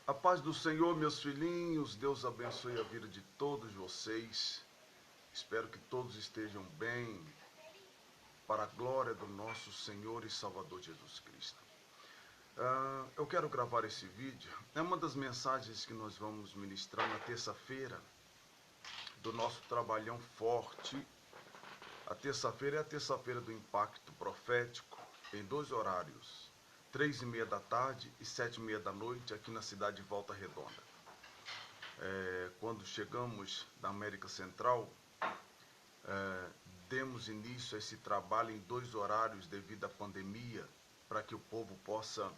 A paz do Senhor, meus filhinhos, Deus abençoe a vida de todos vocês. Espero que todos estejam bem, para a glória do nosso Senhor e Salvador Jesus Cristo. Eu quero gravar esse vídeo, é uma das mensagens que nós vamos ministrar na terça-feira do nosso trabalhão forte. A terça-feira é a terça-feira do impacto profético, em 2 horários, 3h30 da tarde e 7h30 da noite, aqui na cidade de Volta Redonda. Quando chegamos da América Central, demos início a esse trabalho em 2 horários devido à pandemia, para que o povo possa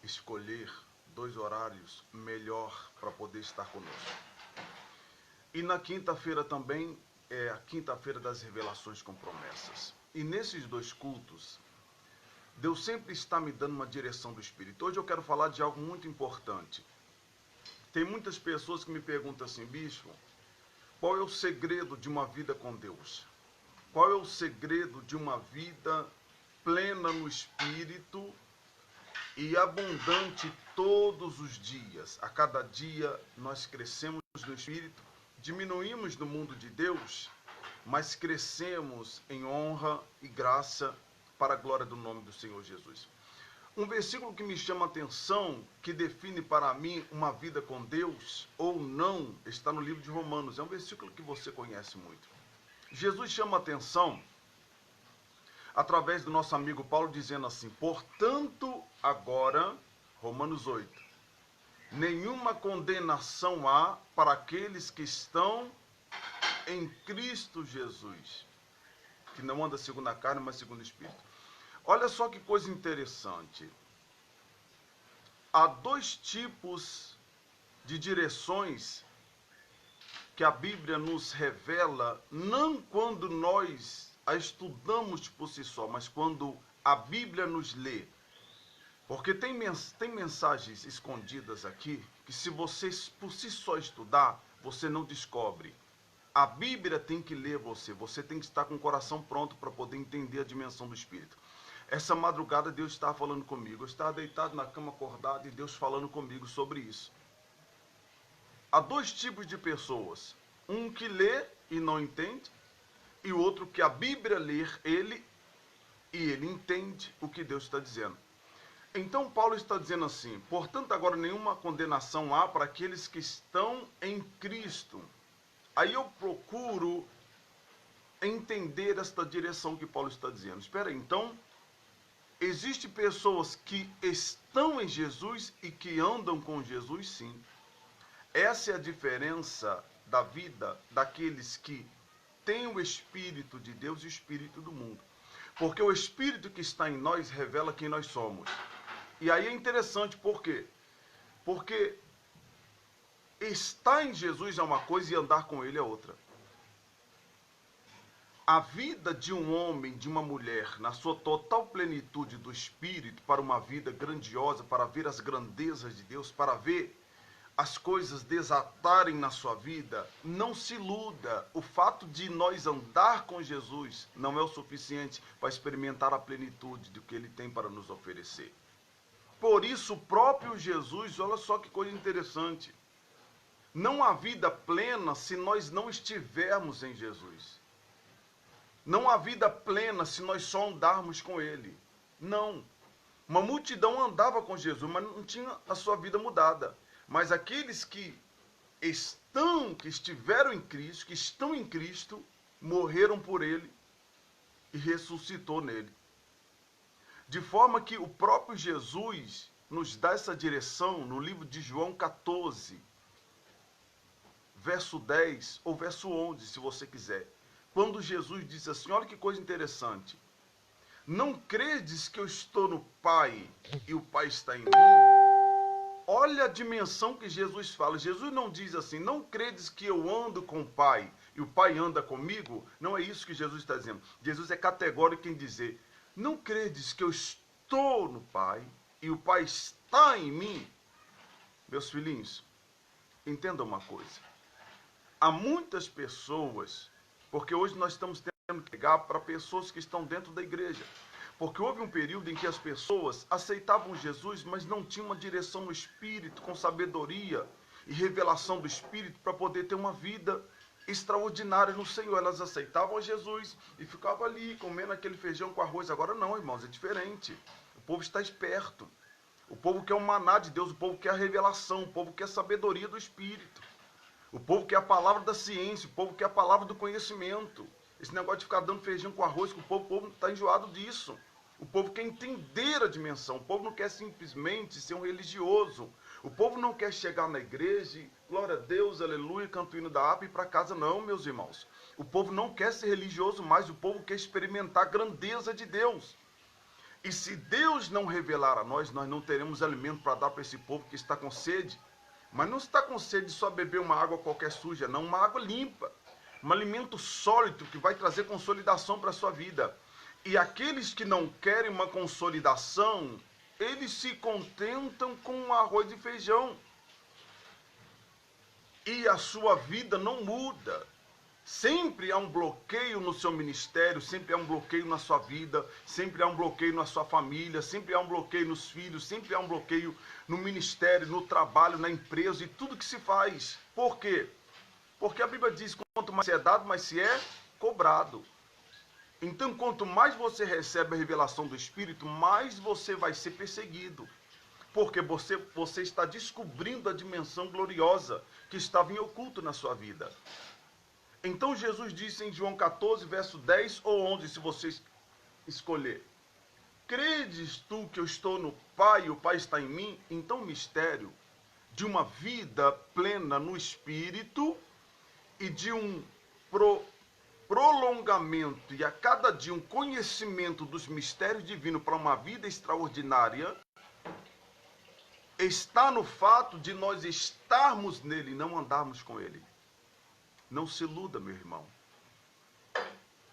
escolher 2 horários melhor para poder estar conosco. E na quinta-feira também é a quinta-feira das revelações com promessas. E nesses 2 cultos, Deus sempre está me dando uma direção do Espírito. Hoje eu quero falar de algo muito importante. Tem muitas pessoas que me perguntam assim: bispo, qual é o segredo de uma vida com Deus? Qual é o segredo de uma vida plena no Espírito e abundante todos os dias? A cada dia nós crescemos no Espírito, diminuímos no mundo de Deus, mas crescemos em honra e graça para a glória do nome do Senhor Jesus. Um versículo que me chama a atenção, que define para mim uma vida com Deus ou não, está no livro de Romanos. É um versículo que você conhece muito. Jesus chama a atenção através do nosso amigo Paulo, dizendo assim: portanto, agora, Romanos 8, nenhuma condenação há para aqueles que estão em Cristo Jesus, que não anda segundo a carne, mas segundo o Espírito. Olha só que coisa interessante. Há 2 tipos de direções que a Bíblia nos revela, não quando nós a estudamos por si só, mas quando a Bíblia nos lê. Porque tem mensagens escondidas aqui que, se você por si só estudar, você não descobre. A Bíblia tem que ler você tem que estar com o coração pronto para poder entender a dimensão do Espírito. Essa madrugada Deus estava falando comigo, eu estava deitado na cama acordado e Deus falando comigo sobre isso. Há 2 tipos de pessoas, um que lê e não entende, e o outro que a Bíblia lê ele e ele entende o que Deus está dizendo. Então Paulo está dizendo assim: portanto agora nenhuma condenação há para aqueles que estão em Cristo. Aí eu procuro entender esta direção que Paulo está dizendo. Espera aí, então, existem pessoas que estão em Jesus e que andam com Jesus, sim. Essa é a diferença da vida daqueles que têm o Espírito de Deus e o Espírito do mundo. Porque o Espírito que está em nós revela quem nós somos. E aí é interessante, por quê? Porque estar em Jesus é uma coisa e andar com Ele é outra. A vida de um homem, de uma mulher, na sua total plenitude do Espírito, para uma vida grandiosa, para ver as grandezas de Deus, para ver as coisas desatarem na sua vida, não se iluda. O fato de nós andar com Jesus não é o suficiente para experimentar a plenitude do que Ele tem para nos oferecer. Por isso, o próprio Jesus, olha só que coisa interessante, não há vida plena se nós não estivermos em Jesus. Não há vida plena se nós só andarmos com Ele. Não. Uma multidão andava com Jesus, mas não tinha a sua vida mudada. Mas aqueles que estiveram em Cristo, que estão em Cristo, morreram por Ele e ressuscitou nele. De forma que o próprio Jesus nos dá essa direção no livro de João 14, verso 10 ou verso 11, se você quiser. Quando Jesus diz assim, olha que coisa interessante: não credes que eu estou no Pai e o Pai está em mim? Olha a dimensão que Jesus fala. Jesus não diz assim, não credes que eu ando com o Pai e o Pai anda comigo? Não é isso que Jesus está dizendo. Jesus é categórico em dizer, não credes que eu estou no Pai e o Pai está em mim? Meus filhinhos, entendam uma coisa. Há muitas pessoas, porque hoje nós estamos tendo que ligar para pessoas que estão dentro da igreja. Porque houve um período em que as pessoas aceitavam Jesus, mas não tinham uma direção no Espírito, com sabedoria e revelação do Espírito para poder ter uma vida extraordinária no Senhor. Elas aceitavam Jesus e ficavam ali comendo aquele feijão com arroz. Agora não, irmãos, é diferente. O povo está esperto. O povo quer o maná de Deus, o povo quer a revelação, o povo quer a sabedoria do Espírito. O povo quer a palavra da ciência, o povo quer a palavra do conhecimento. Esse negócio de ficar dando feijão com arroz, que o povo está enjoado disso. O povo quer entender a dimensão. O povo não quer simplesmente ser um religioso. O povo não quer chegar na igreja e, glória a Deus, aleluia, canto o hino da harpa e ir para casa. Não, meus irmãos. O povo não quer ser religioso mais. O povo quer experimentar a grandeza de Deus. E se Deus não revelar a nós não teremos alimento para dar para esse povo que está com sede. Mas não está com sede de só beber uma água qualquer suja, não. Uma água limpa. Um alimento sólido que vai trazer consolidação para a sua vida. E aqueles que não querem uma consolidação, eles se contentam com arroz e feijão. E a sua vida não muda. Sempre há um bloqueio no seu ministério, sempre há um bloqueio na sua vida, sempre há um bloqueio na sua família, sempre há um bloqueio nos filhos, sempre há um bloqueio no ministério, no trabalho, na empresa e tudo que se faz. Por quê? Porque a Bíblia diz que quanto mais se é dado, mais se é cobrado. Então, quanto mais você recebe a revelação do Espírito, mais você vai ser perseguido. Porque você está descobrindo a dimensão gloriosa que estava em oculto na sua vida. Então, Jesus disse em João 14, verso 10 ou 11, se você escolher. Credes tu que eu estou no Pai e o Pai está em mim? Então, o mistério de uma vida plena no Espírito e de um prolongamento e a cada dia um conhecimento dos mistérios divinos para uma vida extraordinária está no fato de nós estarmos nele e não andarmos com ele. Não se iluda, meu irmão.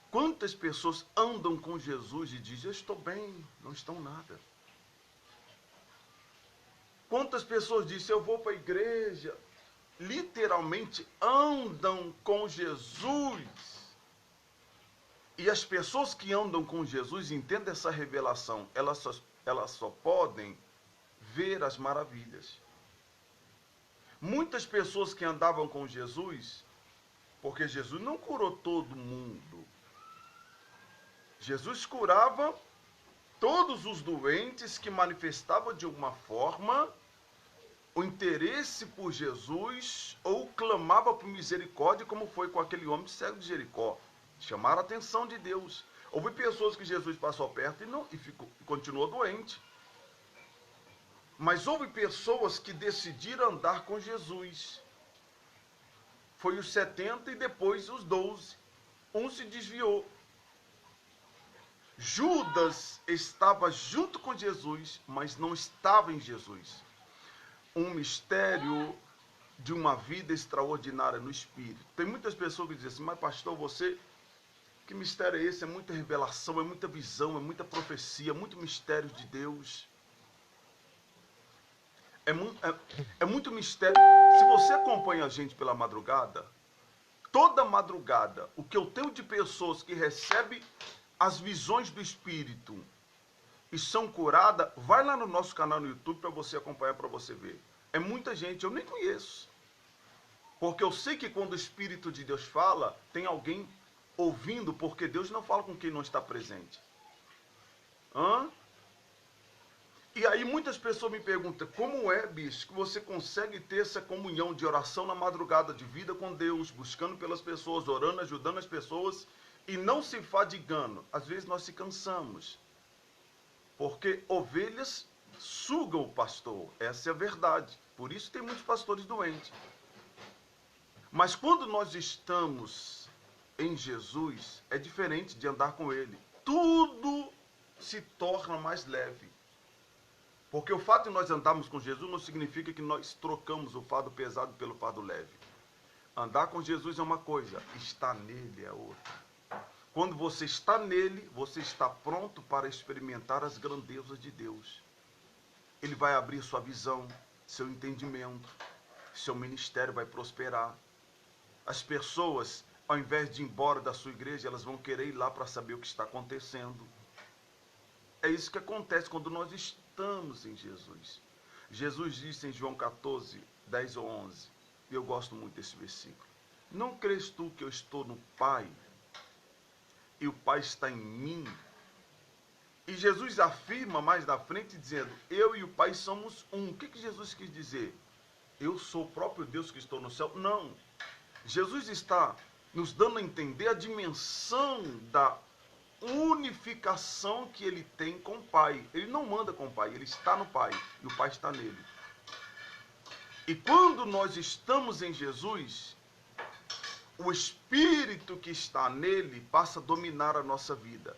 Quantas pessoas andam com Jesus e dizem, eu estou bem, não estão nada. Quantas pessoas dizem, eu vou para a igreja, literalmente andam com Jesus. E as pessoas que andam com Jesus, entendem essa revelação, elas só podem ver as maravilhas. Muitas pessoas que andavam com Jesus, porque Jesus não curou todo mundo. Jesus curava todos os doentes que manifestavam de alguma forma o interesse por Jesus ou clamava por misericórdia, como foi com aquele homem cego de Jericó. Chamaram a atenção de Deus. Houve pessoas que Jesus passou perto e continuou doente. Mas houve pessoas que decidiram andar com Jesus. Foi os 70 e depois os 12. Um se desviou. Judas estava junto com Jesus, mas não estava em Jesus. Um mistério de uma vida extraordinária no Espírito. Tem muitas pessoas que dizem assim, mas pastor, você, que mistério é esse? É muita revelação, é muita visão, é muita profecia, é muito mistério de Deus. É muito mistério. Se você acompanha a gente pela madrugada, toda madrugada, o que eu tenho de pessoas que recebem as visões do Espírito e são curadas, vai lá no nosso canal no YouTube para você acompanhar, para você ver. É muita gente, eu nem conheço. Porque eu sei que quando o Espírito de Deus fala, tem alguém ouvindo, porque Deus não fala com quem não está presente. E aí muitas pessoas me perguntam, como é, bicho, que você consegue ter essa comunhão de oração na madrugada, de vida com Deus, buscando pelas pessoas, orando, ajudando as pessoas e não se fadigando? Às vezes nós se cansamos, porque ovelhas sugam o pastor, essa é a verdade. Por isso tem muitos pastores doentes. Mas quando nós estamos em Jesus, é diferente de andar com Ele. Tudo se torna mais leve. Porque o fato de nós andarmos com Jesus não significa que nós trocamos o fardo pesado pelo fardo leve. Andar com Jesus é uma coisa, estar nele é outra. Quando você está nele, você está pronto para experimentar as grandezas de Deus. Ele vai abrir sua visão, seu entendimento, seu ministério vai prosperar. As pessoas, ao invés de ir embora da sua igreja, elas vão querer ir lá para saber o que está acontecendo. É isso que acontece quando nós estamos em Jesus. Jesus disse em João 14, 10 ou 11, e eu gosto muito desse versículo: não crês tu que eu estou no Pai, e o Pai está em mim? E Jesus afirma mais na frente, dizendo: eu e o Pai somos um. O que Jesus quis dizer? Eu sou o próprio Deus que estou no céu? Não. Jesus está nos dando a entender a dimensão da unificação que ele tem com o Pai. Ele não manda com o Pai, ele está no Pai e o Pai está nele. E quando nós estamos em Jesus, o Espírito que está nele passa a dominar a nossa vida.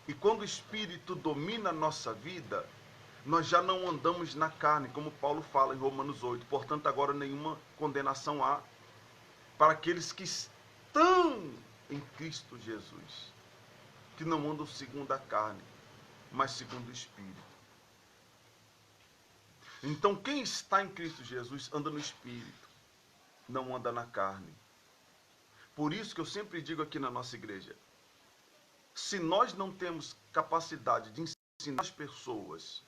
E quando o Espírito domina a nossa vida, nós já não andamos na carne, como Paulo fala em Romanos 8. Portanto, agora nenhuma condenação há para aqueles que estão em Cristo Jesus, que não andam segundo a carne, mas segundo o Espírito. Então, quem está em Cristo Jesus anda no Espírito, não anda na carne. Por isso que eu sempre digo aqui na nossa igreja: se nós não temos capacidade de ensinar as pessoas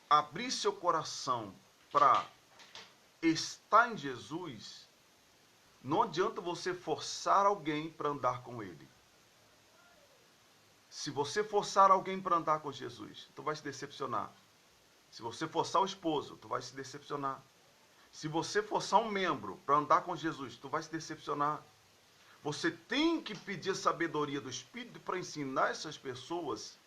a abrir seu coração para estar em Jesus, não adianta você forçar alguém para andar com ele. Se você forçar alguém para andar com Jesus, tu vai se decepcionar. Se você forçar o esposo, tu vai se decepcionar. Se você forçar um membro para andar com Jesus, tu vai se decepcionar. Você tem que pedir a sabedoria do Espírito para ensinar essas pessoas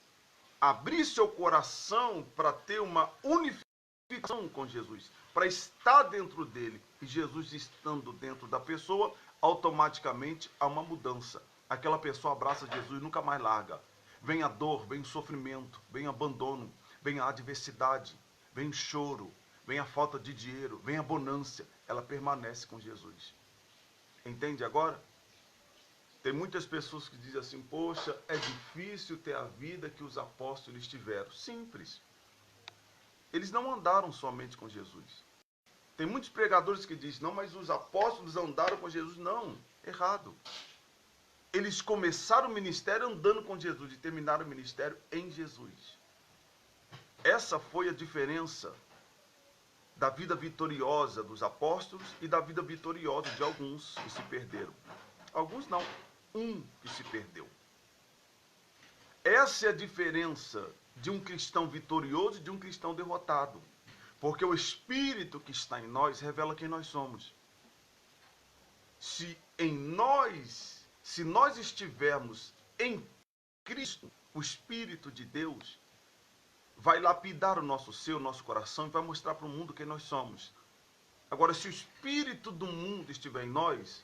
a abrir seu coração para ter uma unificação com Jesus, para estar dentro dele. E Jesus estando dentro da pessoa, automaticamente há uma mudança. Aquela pessoa abraça Jesus e nunca mais larga. Vem a dor, vem o sofrimento, vem o abandono, vem a adversidade, vem o choro, vem a falta de dinheiro, vem a bonança. Ela permanece com Jesus. Entende agora? Tem muitas pessoas que dizem assim: poxa, é difícil ter a vida que os apóstolos tiveram. Simples. Eles não andaram somente com Jesus. Tem muitos pregadores que dizem: não, mas os apóstolos andaram com Jesus. Não, errado. Eles começaram o ministério andando com Jesus e terminaram o ministério em Jesus. Essa foi a diferença da vida vitoriosa dos apóstolos e da vida vitoriosa de alguns que se perderam. Alguns não, um que se perdeu. Essa é a diferença de um cristão vitorioso e de um cristão derrotado. Porque o Espírito que está em nós revela quem nós somos. Se nós estivermos em Cristo, o Espírito de Deus vai lapidar o nosso ser, o nosso coração e vai mostrar para o mundo quem nós somos. Agora, se o Espírito do mundo estiver em nós,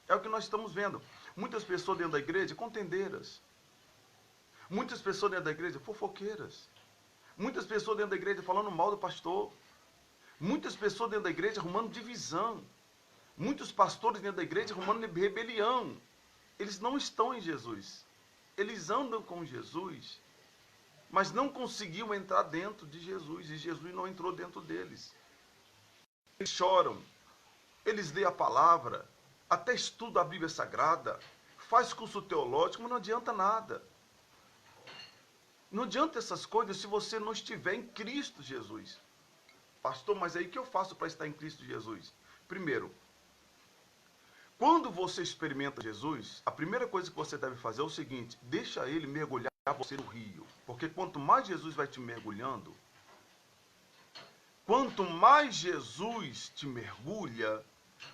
é o que nós estamos vendo. Muitas pessoas dentro da igreja contendeiras. Muitas pessoas dentro da igreja fofoqueiras. Muitas pessoas dentro da igreja falando mal do pastor. Muitas pessoas dentro da igreja arrumando divisão. Muitos pastores dentro da igreja arrumando rebelião. Eles não estão em Jesus. Eles andam com Jesus, mas não conseguiam entrar dentro de Jesus. E Jesus não entrou dentro deles. Eles choram. Eles lêem a palavra. Até estudam a Bíblia Sagrada. Faz curso teológico, mas não adianta nada. Não adianta essas coisas se você não estiver em Cristo Jesus. Pastor, mas aí o que eu faço para estar em Cristo Jesus? Primeiro, quando você experimenta Jesus, a primeira coisa que você deve fazer é o seguinte: deixa ele mergulhar você no rio. Porque quanto mais Jesus vai te mergulhando, quanto mais Jesus te mergulha,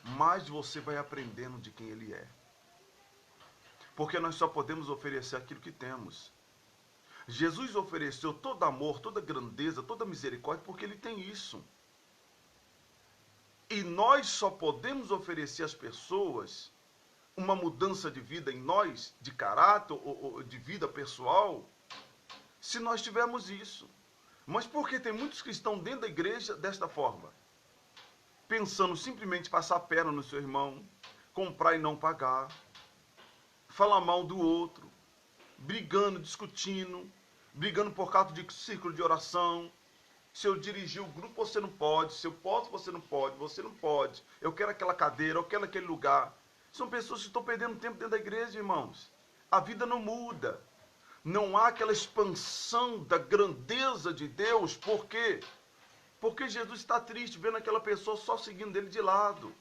mais você vai aprendendo de quem ele é. Porque nós só podemos oferecer aquilo que temos. Jesus ofereceu todo amor, toda grandeza, toda misericórdia, porque ele tem isso. E nós só podemos oferecer às pessoas uma mudança de vida em nós, de caráter ou de vida pessoal, se nós tivermos isso. Mas porque tem muitos que estão dentro da igreja desta forma, pensando simplesmente passar a perna no seu irmão, comprar e não pagar, falar mal do outro, brigando, discutindo, brigando por causa de círculo de oração. Se eu dirigir o grupo, você não pode. Se eu posso, você não pode. Eu quero aquela cadeira, eu quero aquele lugar. São pessoas que estão perdendo tempo dentro da igreja, irmãos. A vida não muda. Não há aquela expansão da grandeza de Deus. Por quê? Porque Jesus está triste vendo aquela pessoa só seguindo ele de lado.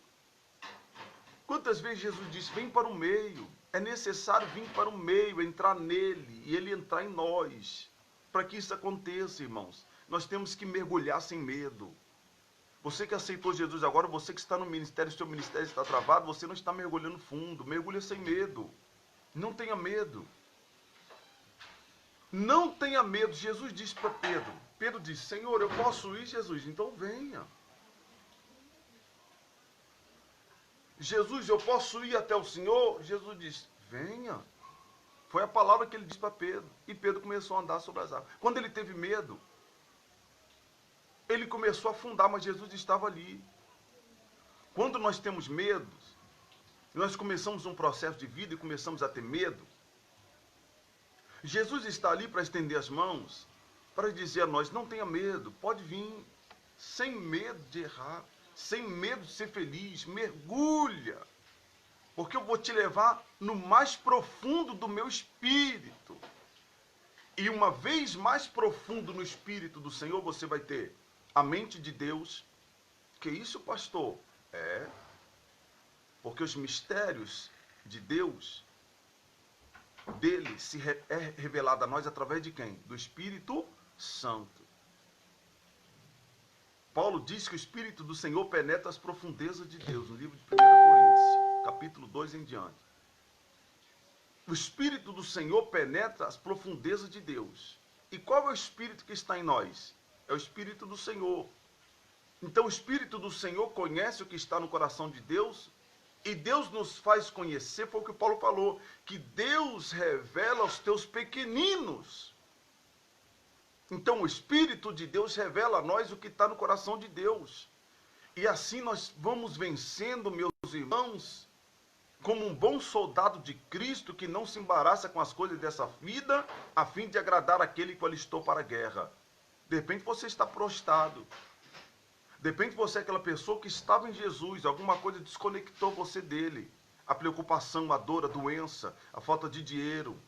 Quantas vezes Jesus disse, vem para o meio. É necessário vir para o meio, entrar nele e ele entrar em nós. Para que isso aconteça, irmãos, nós temos que mergulhar sem medo. Você que aceitou Jesus agora, você que está no ministério, seu ministério está travado, você não está mergulhando fundo. Mergulha sem medo. Não tenha medo. Não tenha medo. Jesus disse para Pedro. Pedro disse, Senhor, eu posso ir, Jesus? Então venha. Jesus, eu posso ir até o Senhor? Jesus disse, venha. Foi a palavra que ele disse para Pedro. E Pedro começou a andar sobre as águas. Quando ele teve medo, ele começou a afundar, mas Jesus estava ali. Quando nós temos medo, nós começamos um processo de vida e começamos a ter medo, Jesus está ali para estender as mãos, para dizer a nós, não tenha medo, pode vir, sem medo de errar, sem medo de ser feliz, mergulha, porque eu vou te levar no mais profundo do meu espírito. E uma vez mais profundo no espírito do Senhor, você vai ter a mente de Deus. Que isso, pastor? É, porque os mistérios de Deus, dele é revelado a nós através de quem? Do Espírito Santo. Paulo diz que o Espírito do Senhor penetra as profundezas de Deus, no livro de 1 Coríntios, capítulo 2 em diante. O Espírito do Senhor penetra as profundezas de Deus. E qual é o Espírito que está em nós? É o Espírito do Senhor. Então o Espírito do Senhor conhece o que está no coração de Deus, e Deus nos faz conhecer, foi o que Paulo falou, que Deus revela aos teus pequeninos. Então o Espírito de Deus revela a nós o que está no coração de Deus. E assim nós vamos vencendo, meus irmãos, como um bom soldado de Cristo que não se embaraça com as coisas dessa vida, a fim de agradar aquele que alistou para a guerra. De repente você está prostrado. De repente você é aquela pessoa que estava em Jesus, alguma coisa desconectou você dele. A preocupação, a dor, a doença, a falta de dinheiro,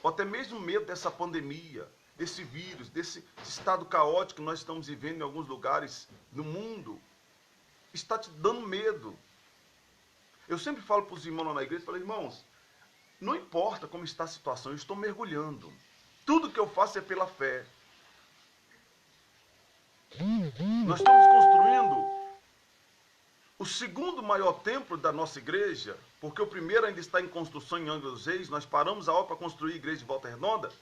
ou até mesmo medo dessa pandemia, desse vírus, desse estado caótico que nós estamos vivendo em alguns lugares do mundo, está te dando medo. Eu sempre falo para os irmãos lá na igreja, falo, irmãos, não importa como está a situação, eu estou mergulhando. Tudo que eu faço é pela fé. Nós estamos construindo o segundo maior templo da nossa igreja, porque o primeiro ainda está em construção em Angra dos Reis. Nós paramos a obra para construir a igreja de Volta Redonda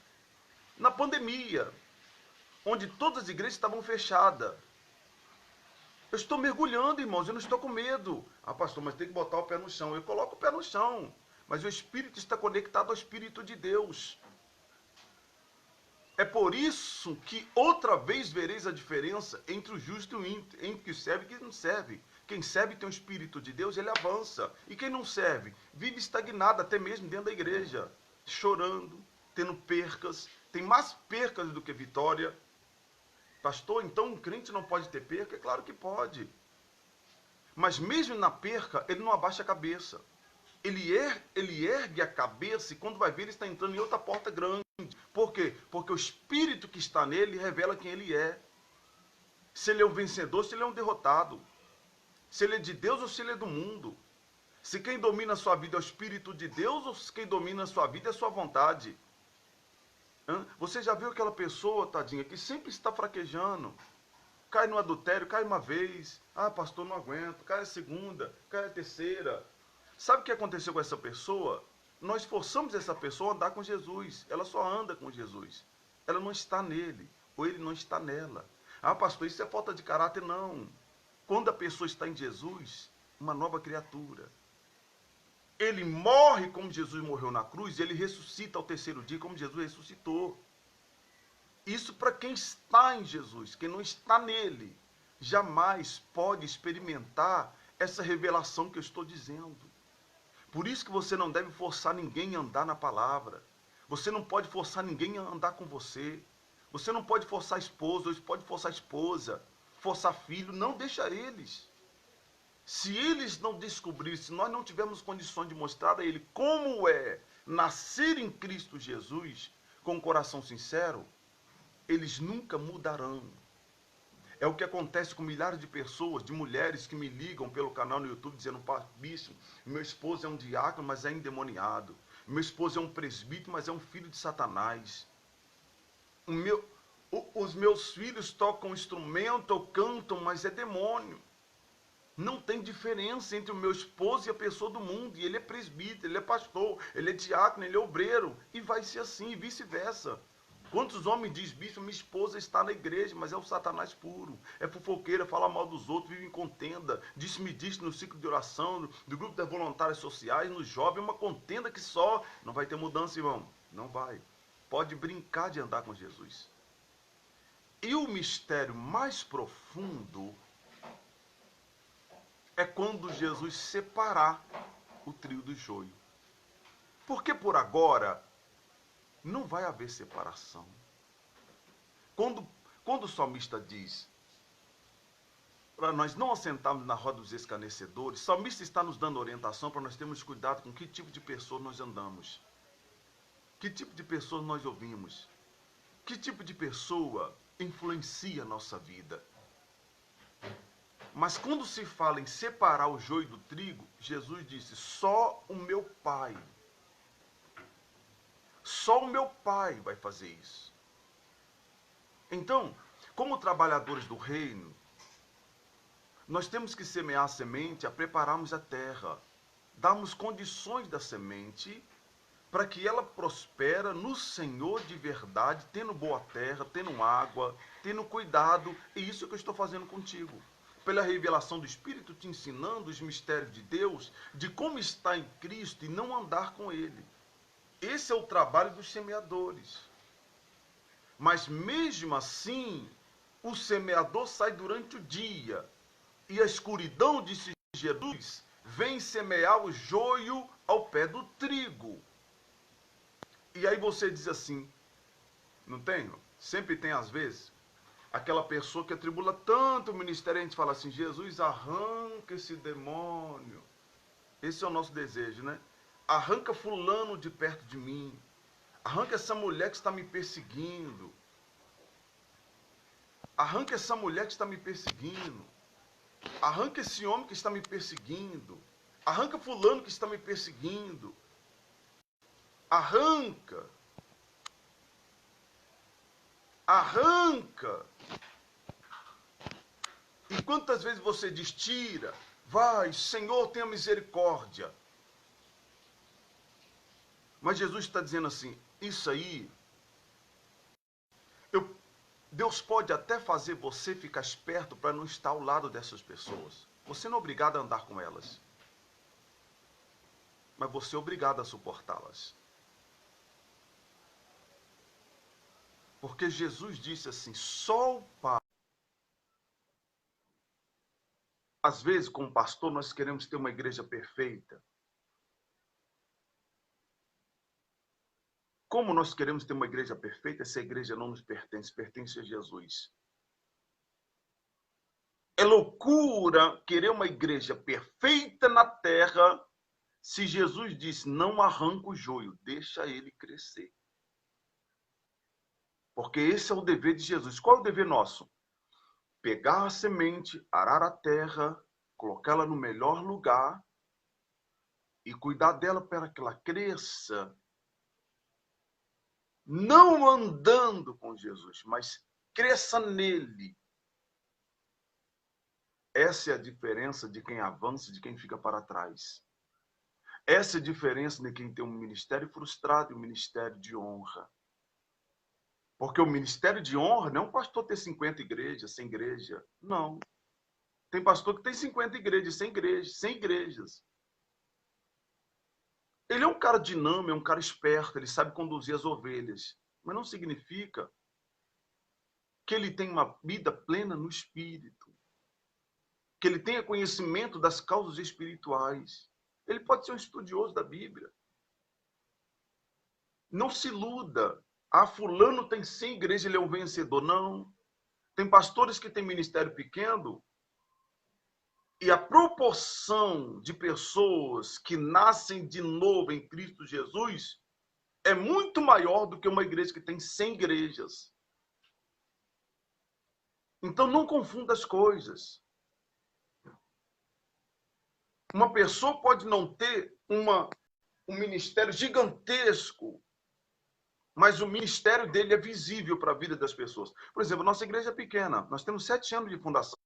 na pandemia, onde todas as igrejas estavam fechadas. Eu estou mergulhando, irmãos, eu não estou com medo. Ah, pastor, mas tem que botar o pé no chão. Eu coloco o pé no chão, mas o Espírito está conectado ao Espírito de Deus. É por isso que outra vez vereis a diferença entre o justo e o ímpio, entre o que serve e o que não serve. Quem serve tem o Espírito de Deus, ele avança. E quem não serve, vive estagnado, até mesmo dentro da igreja, chorando, tendo percas. Tem mais percas do que vitória. Pastor, então um crente não pode ter perca? É claro que pode. Mas mesmo na perca, ele não abaixa a cabeça. Ele ergue a cabeça e quando vai ver, ele está entrando em outra porta grande. Por quê? Porque o Espírito que está nele revela quem ele é. Se ele é um vencedor, se ele é um derrotado. Se ele é de Deus ou se ele é do mundo. Se quem domina a sua vida é o Espírito de Deus ou se quem domina a sua vida é a sua vontade. Você já viu aquela pessoa, tadinha, que sempre está fraquejando? Cai no adultério, cai uma vez. Ah, pastor, não aguento. Cai a segunda, cai a terceira. Sabe o que aconteceu com essa pessoa? Nós forçamos essa pessoa a andar com Jesus. Ela só anda com Jesus. Ela não está nele, ou ele não está nela. Ah, pastor, isso é falta de caráter? Não. Quando a pessoa está em Jesus, uma nova criatura. Ele morre como Jesus morreu na cruz, e ele ressuscita ao terceiro dia como Jesus ressuscitou. Isso para quem está em Jesus. Quem não está nele, jamais pode experimentar essa revelação que eu estou dizendo. Por isso que você não deve forçar ninguém a andar na palavra. Você não pode forçar ninguém a andar com você. Você não pode forçar esposo, ou pode forçar esposa, forçar filho. Não deixa eles. Se eles não descobrirem, se nós não tivermos condições de mostrar a ele como é nascer em Cristo Jesus, com o coração sincero, eles nunca mudarão. É o que acontece com milhares de pessoas, de mulheres que me ligam pelo canal no YouTube dizendo: bicho, meu esposo é um diácono, mas é endemoniado. Meu esposo é um presbítero, mas é um filho de Satanás. Os meus filhos tocam instrumento ou cantam, mas é demônio. Não tem diferença entre o meu esposo e a pessoa do mundo. E ele é presbítero, ele é pastor, ele é diácono, ele é obreiro. E vai ser assim, e vice-versa. Quantos homens dizem: bicho, minha esposa está na igreja, mas é o Satanás puro. É fofoqueira, fala mal dos outros, vive em contenda. Disse-me disse no ciclo de oração, do grupo das voluntárias sociais, nos jovens, uma contenda que só. Não vai ter mudança, irmão. Não vai. Pode brincar de andar com Jesus. E o mistério mais profundo é quando Jesus separar o trigo do joio. Porque por agora não vai haver separação. Quando o salmista diz para nós não assentarmos na roda dos escarnecedores, o salmista está nos dando orientação para nós termos cuidado com que tipo de pessoa nós andamos. Que tipo de pessoa nós ouvimos. Que tipo de pessoa influencia a nossa vida. Mas quando se fala em separar o joio do trigo, Jesus disse: só o meu Pai vai fazer isso. Então, como trabalhadores do reino, nós temos que semear a semente, a prepararmos a terra, darmos condições da semente para que ela prospere no Senhor de verdade, tendo boa terra, tendo água, tendo cuidado. E isso é o que eu estou fazendo contigo. Pela revelação do Espírito, te ensinando os mistérios de Deus, de como estar em Cristo e não andar com Ele. Esse é o trabalho dos semeadores. Mas mesmo assim, o semeador sai durante o dia. E a escuridão, disse Jesus, vem semear o joio ao pé do trigo. E aí você diz assim, não tem? Sempre tem às vezes, aquela pessoa que atribula tanto o ministério, a gente fala assim: Jesus, arranca esse demônio. Esse é o nosso desejo, né? Arranca fulano de perto de mim. Arranca essa mulher que está me perseguindo. Arranca essa mulher que está me perseguindo. Arranca esse homem que está me perseguindo. Arranca fulano que está me perseguindo. Arranca. Arranca. E quantas vezes você diz: tira, vai, Senhor, tenha misericórdia. Mas Jesus está dizendo assim: isso aí, Deus pode até fazer você ficar esperto para não estar ao lado dessas pessoas. Você não é obrigado a andar com elas. Mas você é obrigado a suportá-las. Porque Jesus disse assim: só o Pai. Às vezes, como pastor, nós queremos ter uma igreja perfeita. Como nós queremos ter uma igreja perfeita, essa igreja não nos pertence, pertence a Jesus. É loucura querer uma igreja perfeita na terra, se Jesus disse: não arranca o joio, deixa ele crescer. Porque esse é o dever de Jesus. Qual é o dever nosso? Pegar a semente, arar a terra, colocá-la no melhor lugar e cuidar dela para que ela cresça. Não andando com Jesus, mas cresça nele. Essa é a diferença de quem avança e de quem fica para trás. Essa é a diferença de quem tem um ministério frustrado e um ministério de honra. Porque o ministério de honra não é um pastor ter 50 igrejas, 100 igrejas. Não. Tem pastor que tem 50 igrejas, 100 igrejas, 100 igrejas. Ele é um cara dinâmico, é um cara esperto, ele sabe conduzir as ovelhas. Mas não significa que ele tem uma vida plena no espírito. Que ele tenha conhecimento das causas espirituais. Ele pode ser um estudioso da Bíblia. Não se iluda. Ah, fulano tem 100 igrejas, ele é um vencedor. Não. Tem pastores que têm ministério pequeno e a proporção de pessoas que nascem de novo em Cristo Jesus é muito maior do que uma igreja que tem 100 igrejas. Então, não confunda as coisas. Uma pessoa pode não ter um ministério gigantesco, mas o ministério dele é visível para a vida das pessoas. Por exemplo, nossa igreja é pequena, nós temos 7 anos de fundação.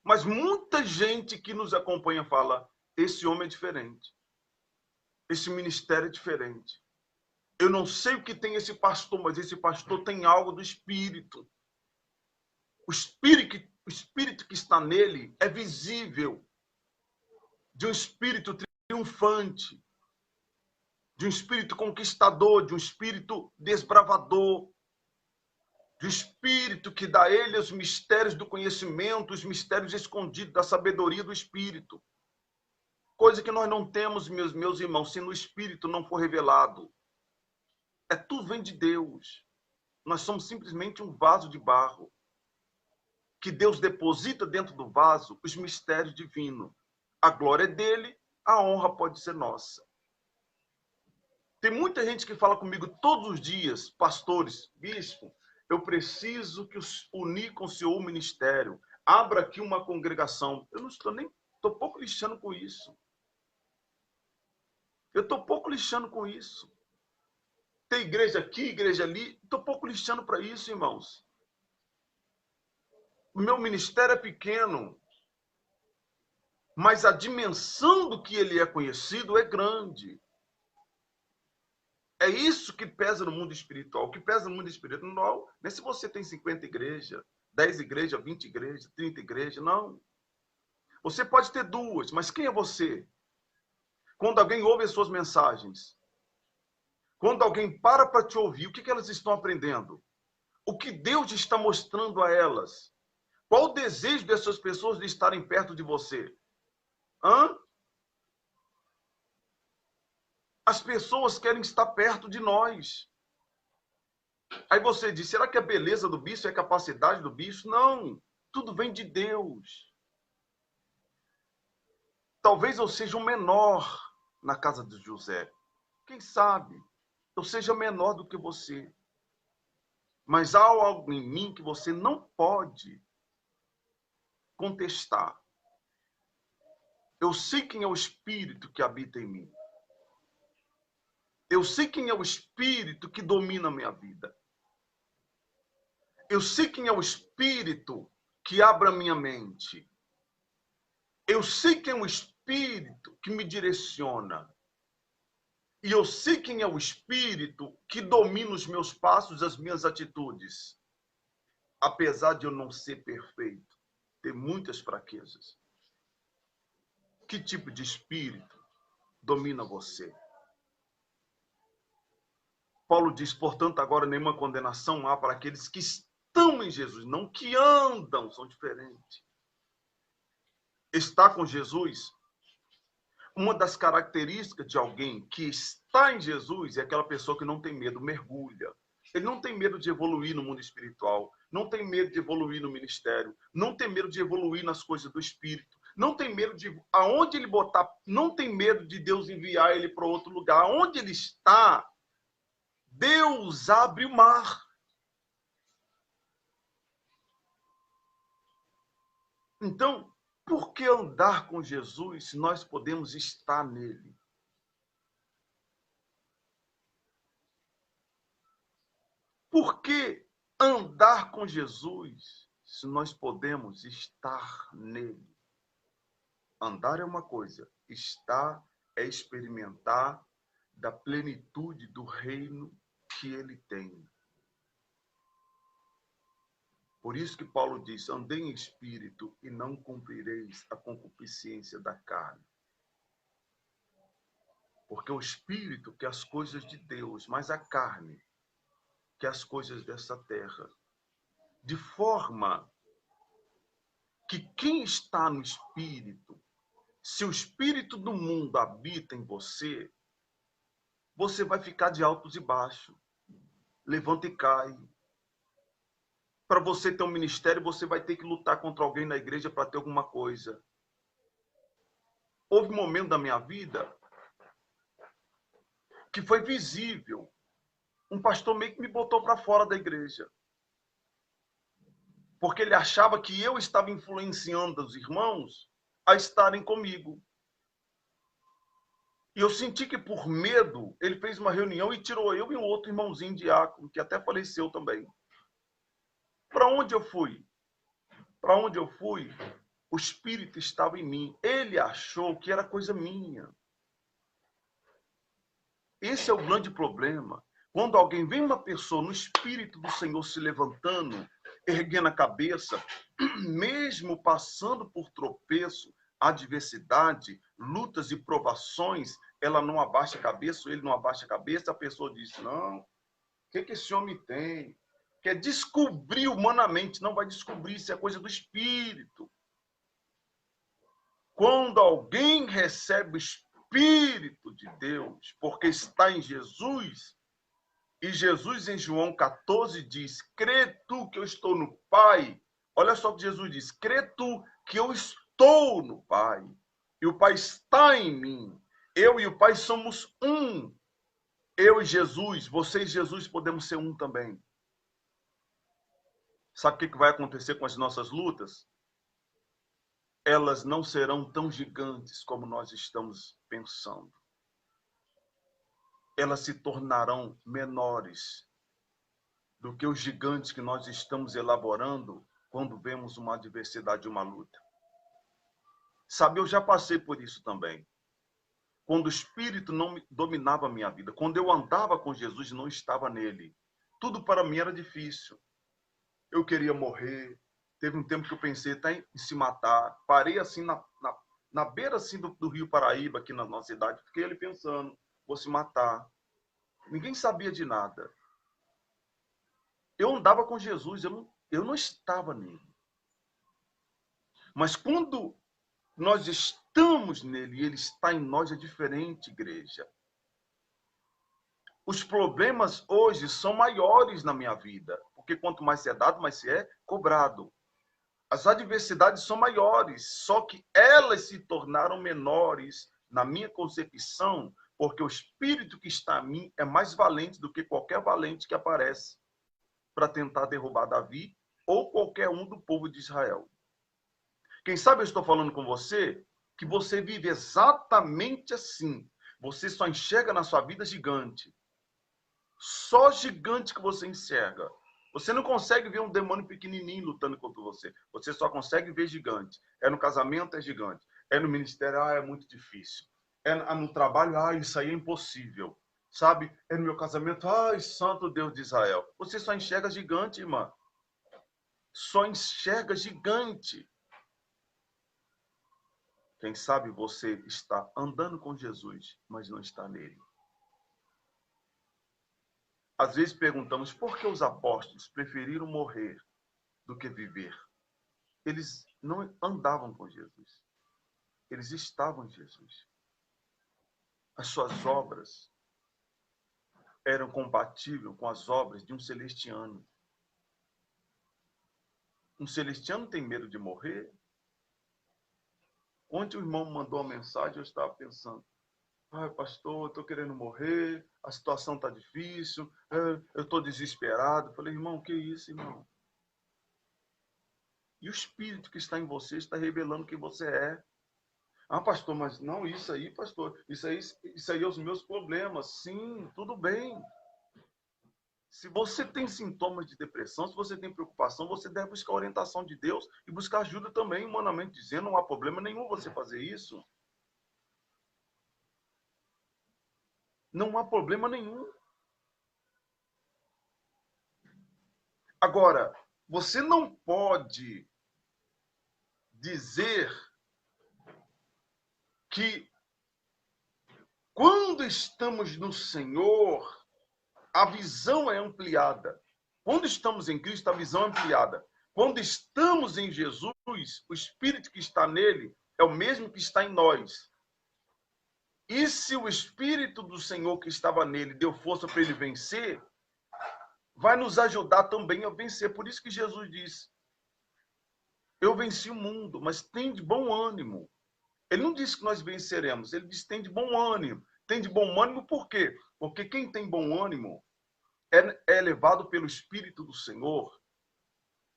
Mas muita gente que nos acompanha fala, esse homem é diferente. Esse ministério é diferente. Eu não sei o que tem esse pastor, mas esse pastor tem algo do Espírito. O Espírito que está nele é visível. De um espírito triunfante. De um espírito conquistador, de um espírito desbravador. De um espírito que dá a ele os mistérios do conhecimento, os mistérios escondidos da sabedoria do Espírito. Coisa que nós não temos, meus irmãos, se no Espírito não for revelado. Tudo vem de Deus. Nós somos simplesmente um vaso de barro. Que Deus deposita dentro do vaso os mistérios divinos. A glória é dele, a honra pode ser nossa. Tem muita gente que fala comigo todos os dias, pastores, bispo, eu preciso que unir com o Senhor o ministério. Abra aqui uma congregação. Eu não estou pouco lixando com isso. Eu estou pouco lixando com isso. Tem igreja aqui, igreja ali. Estou pouco lixando para isso, irmãos. O meu ministério é pequeno. Mas a dimensão do que ele é conhecido é grande. É isso que pesa no mundo espiritual. O que pesa no mundo espiritual não é se você tem 50 igrejas, 10 igrejas, 20 igrejas, 30 igrejas. Não. Você pode ter 2, mas quem é você? Quando alguém ouve as suas mensagens, quando alguém para te ouvir, o que elas estão aprendendo? O que Deus está mostrando a elas? Qual o desejo dessas pessoas de estarem perto de você? As pessoas querem estar perto de nós. Aí você diz, será que a beleza do bispo é a capacidade do bispo? Não, tudo vem de Deus. Talvez eu seja o menor na casa de José. Quem sabe? Eu seja menor do que você. Mas há algo em mim que você não pode contestar. Eu sei quem é o Espírito que habita em mim. Eu sei quem é o Espírito que domina a minha vida. Eu sei quem é o Espírito que abre a minha mente. Eu sei quem é o Espírito que me direciona. E eu sei quem é o Espírito que domina os meus passos, as minhas atitudes. Apesar de eu não ser perfeito, ter muitas fraquezas. Que tipo de espírito domina você? Paulo diz, portanto, agora nenhuma condenação há para aqueles que estão em Jesus, não que andam, são diferentes. Está com Jesus? Uma das características de alguém que está em Jesus é aquela pessoa que não tem medo, mergulha. Ele não tem medo de evoluir no mundo espiritual, não tem medo de evoluir no ministério, não tem medo de evoluir nas coisas do Espírito, não tem medo de aonde ele botar, não tem medo de Deus enviar ele para outro lugar. Onde ele está, Deus abre o mar. Então, por que andar com Jesus se nós podemos estar nele? Por que andar com Jesus se nós podemos estar nele? Andar é uma coisa, estar é experimentar da plenitude do reino que ele tem. Por isso que Paulo diz, andei em espírito e não cumprireis a concupiscência da carne. Porque o espírito quer as coisas de Deus, mas a carne quer as coisas dessa terra. De forma que quem está no espírito, se o espírito do mundo habita em você, você vai ficar de altos e baixos. Levanta e cai. Para você ter um ministério, você vai ter que lutar contra alguém na igreja para ter alguma coisa. Houve um momento da minha vida que foi visível. Um pastor meio que me botou para fora da igreja. Porque ele achava que eu estava influenciando os irmãos a estarem comigo. E eu senti que, por medo, ele fez uma reunião e tirou eu e um outro irmãozinho diácono, que até faleceu também. Para onde eu fui? Para onde eu fui, o Espírito estava em mim. Ele achou que era coisa minha. Esse é o grande problema. Quando alguém vê uma pessoa no Espírito do Senhor se levantando, erguendo a cabeça, mesmo passando por tropeço, adversidade, lutas e provações, ela não abaixa a cabeça, ele não abaixa a cabeça, a pessoa diz, não, o que esse homem tem? Quer descobrir humanamente, não vai descobrir, isso é coisa do Espírito. Quando alguém recebe o Espírito de Deus, porque está em Jesus, e Jesus em João 14 diz, crê tu que eu estou no Pai. Olha só o que Jesus diz, crê tu que eu estou no Pai, e o Pai está em mim. Eu e o Pai somos um. Eu e Jesus, você e Jesus podemos ser um também. Sabe o que vai acontecer com as nossas lutas? Elas não serão tão gigantes como nós estamos pensando. Elas se tornarão menores do que os gigantes que nós estamos elaborando quando vemos uma adversidade, uma luta. Sabe, eu já passei por isso também. Quando o Espírito não dominava a minha vida, quando eu andava com Jesus e não estava nele, tudo para mim era difícil. Eu queria morrer. Teve um tempo que eu pensei até em se matar. Parei assim na beira assim do Rio Paraíba, aqui na nossa cidade. Fiquei ali pensando, vou se matar. Ninguém sabia de nada. Eu andava com Jesus, eu não estava nele. Mas quando nós estamos nele e ele está em nós, é diferente, igreja. Os problemas hoje são maiores na minha vida, porque quanto mais se é dado, mais se é cobrado. As adversidades são maiores, só que elas se tornaram menores na minha concepção, porque o Espírito que está em mim é mais valente do que qualquer valente que aparece para tentar derrubar Davi ou qualquer um do povo de Israel. Quem sabe eu estou falando com você que você vive exatamente assim. Você só enxerga na sua vida gigante. Só gigante que você enxerga. Você não consegue ver um demônio pequenininho lutando contra você. Você só consegue ver gigante. É no casamento, é gigante. É no ministério, é muito difícil. É no trabalho, isso aí é impossível. Sabe? É no meu casamento, santo Deus de Israel. Você só enxerga gigante, irmã. Só enxerga gigante. Quem sabe você está andando com Jesus, mas não está nele. Às vezes perguntamos por que os apóstolos preferiram morrer do que viver. Eles não andavam com Jesus. Eles estavam em Jesus. As suas obras eram compatíveis com as obras de um celestiano. Um celestiano tem medo de morrer? Ontem o irmão mandou uma mensagem, eu estava pensando, pastor, eu estou querendo morrer, a situação está difícil, eu estou desesperado. Eu falei, irmão, que isso, irmão? E o Espírito que está em você está revelando quem você é. Pastor, mas não, isso aí, pastor, isso aí é os meus problemas. Sim, tudo bem. Se você tem sintomas de depressão, se você tem preocupação, você deve buscar a orientação de Deus e buscar ajuda também, humanamente dizendo, não há problema nenhum você fazer isso. Não há problema nenhum. Agora, você não pode dizer que quando estamos no Senhor, a visão é ampliada. Quando estamos em Cristo, a visão é ampliada. Quando estamos em Jesus, o Espírito que está nele é o mesmo que está em nós. E se o Espírito do Senhor que estava nele deu força para ele vencer, vai nos ajudar também a vencer. Por isso que Jesus disse, eu venci o mundo, mas tem de bom ânimo. Ele não disse que nós venceremos, ele disse tem de bom ânimo. Tem de bom ânimo por quê? Porque quem tem bom ânimo é levado pelo Espírito do Senhor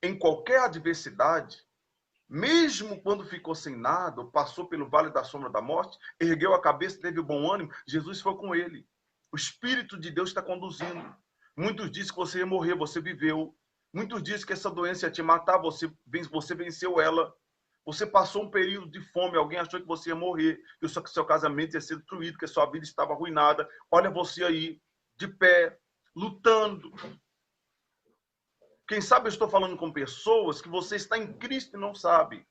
em qualquer adversidade, mesmo quando ficou sem nada, passou pelo vale da sombra da morte, ergueu a cabeça, teve bom ânimo, Jesus foi com ele. O Espírito de Deus está conduzindo. Muitos dizem que você ia morrer, você viveu. Muitos dizem que essa doença ia te matar, você venceu ela. Você passou um período de fome, alguém achou que você ia morrer, que o seu casamento ia ser destruído, que a sua vida estava arruinada. Olha você aí, de pé, lutando. Quem sabe eu estou falando com pessoas que você está em Cristo e não sabe.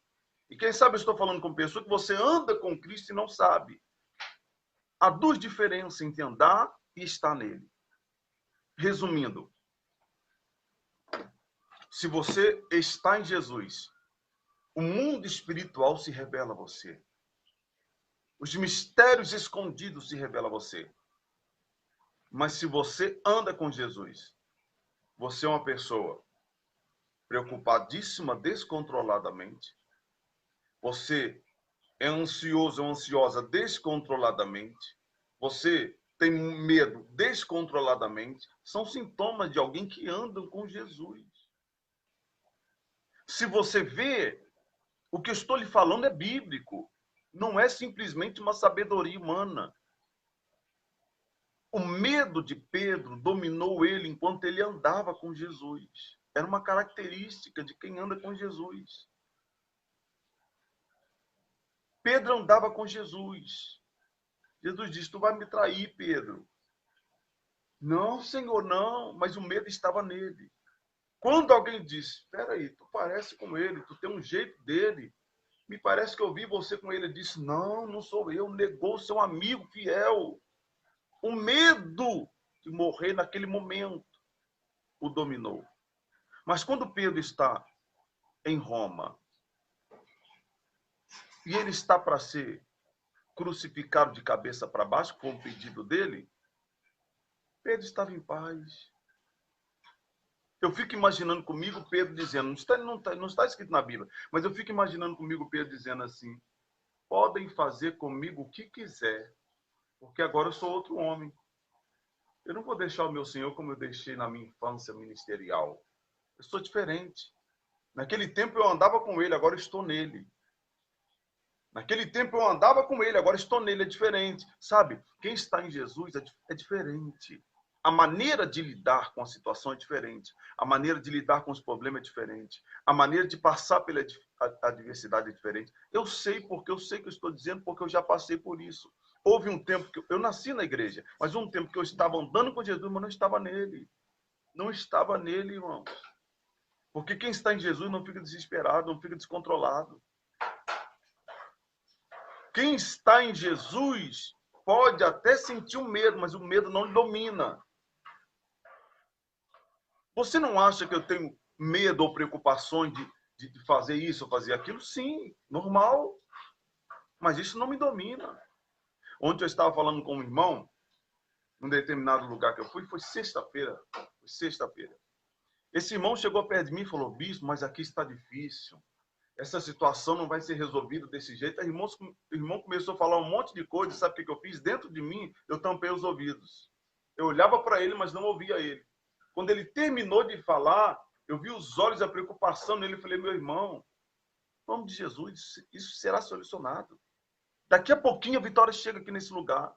E quem sabe eu estou falando com pessoas que você anda com Cristo e não sabe. Há duas diferenças entre andar e estar nele. Resumindo, se você está em Jesus, o mundo espiritual se revela a você. Os mistérios escondidos se revelam a você. Mas se você anda com Jesus, você é uma pessoa preocupadíssima descontroladamente. Você é ansioso ou ansiosa descontroladamente. Você tem medo descontroladamente. São sintomas de alguém que anda com Jesus. Se você vê, o que eu estou lhe falando é bíblico. Não é simplesmente uma sabedoria humana. O medo de Pedro dominou ele enquanto ele andava com Jesus. Era uma característica de quem anda com Jesus. Pedro andava com Jesus. Jesus disse, tu vai me trair, Pedro. Não, Senhor, não. Mas o medo estava nele. Quando alguém disse, espera aí, tu parece com ele, tu tem um jeito dele. Me parece que eu vi você com ele. Ele disse, não, não sou eu. Negou seu amigo fiel. O medo de morrer naquele momento o dominou. Mas quando Pedro está em Roma e ele está para ser crucificado de cabeça para baixo, com o pedido dele, Pedro estava em paz. Eu fico imaginando comigo Pedro dizendo, não está escrito na Bíblia, mas eu fico imaginando comigo Pedro dizendo assim, podem fazer comigo o que quiser, porque agora eu sou outro homem. Eu não vou deixar o meu Senhor como eu deixei na minha infância ministerial. Eu sou diferente. Naquele tempo eu andava com ele, agora estou nele. Naquele tempo eu andava com ele, agora estou nele, é diferente. Sabe, quem está em Jesus é diferente. A maneira de lidar com a situação é diferente. A maneira de lidar com os problemas é diferente. A maneira de passar pela adversidade é diferente. Eu sei porque eu sei que eu estou dizendo, porque eu já passei por isso. Houve um tempo que eu nasci na igreja, mas um tempo que eu estava andando com Jesus, mas não estava nele. Não estava nele, irmãos. Porque quem está em Jesus não fica desesperado, não fica descontrolado. Quem está em Jesus pode até sentir o medo, mas o medo não lhe domina. Você não acha que eu tenho medo ou preocupações de fazer isso ou fazer aquilo? Sim, normal. Mas isso não me domina. Ontem eu estava falando com um irmão, num determinado lugar que eu fui, foi sexta-feira. Esse irmão chegou perto de mim e falou, bispo, mas aqui está difícil. Essa situação não vai ser resolvida desse jeito. O irmão começou a falar um monte de coisa. Sabe o que eu fiz? Dentro de mim, eu tampei os ouvidos. Eu olhava para ele, mas não ouvia ele. Quando ele terminou de falar, eu vi os olhos, a preocupação nele. Eu falei, meu irmão, em nome de Jesus, isso será solucionado. Daqui a pouquinho a vitória chega aqui nesse lugar.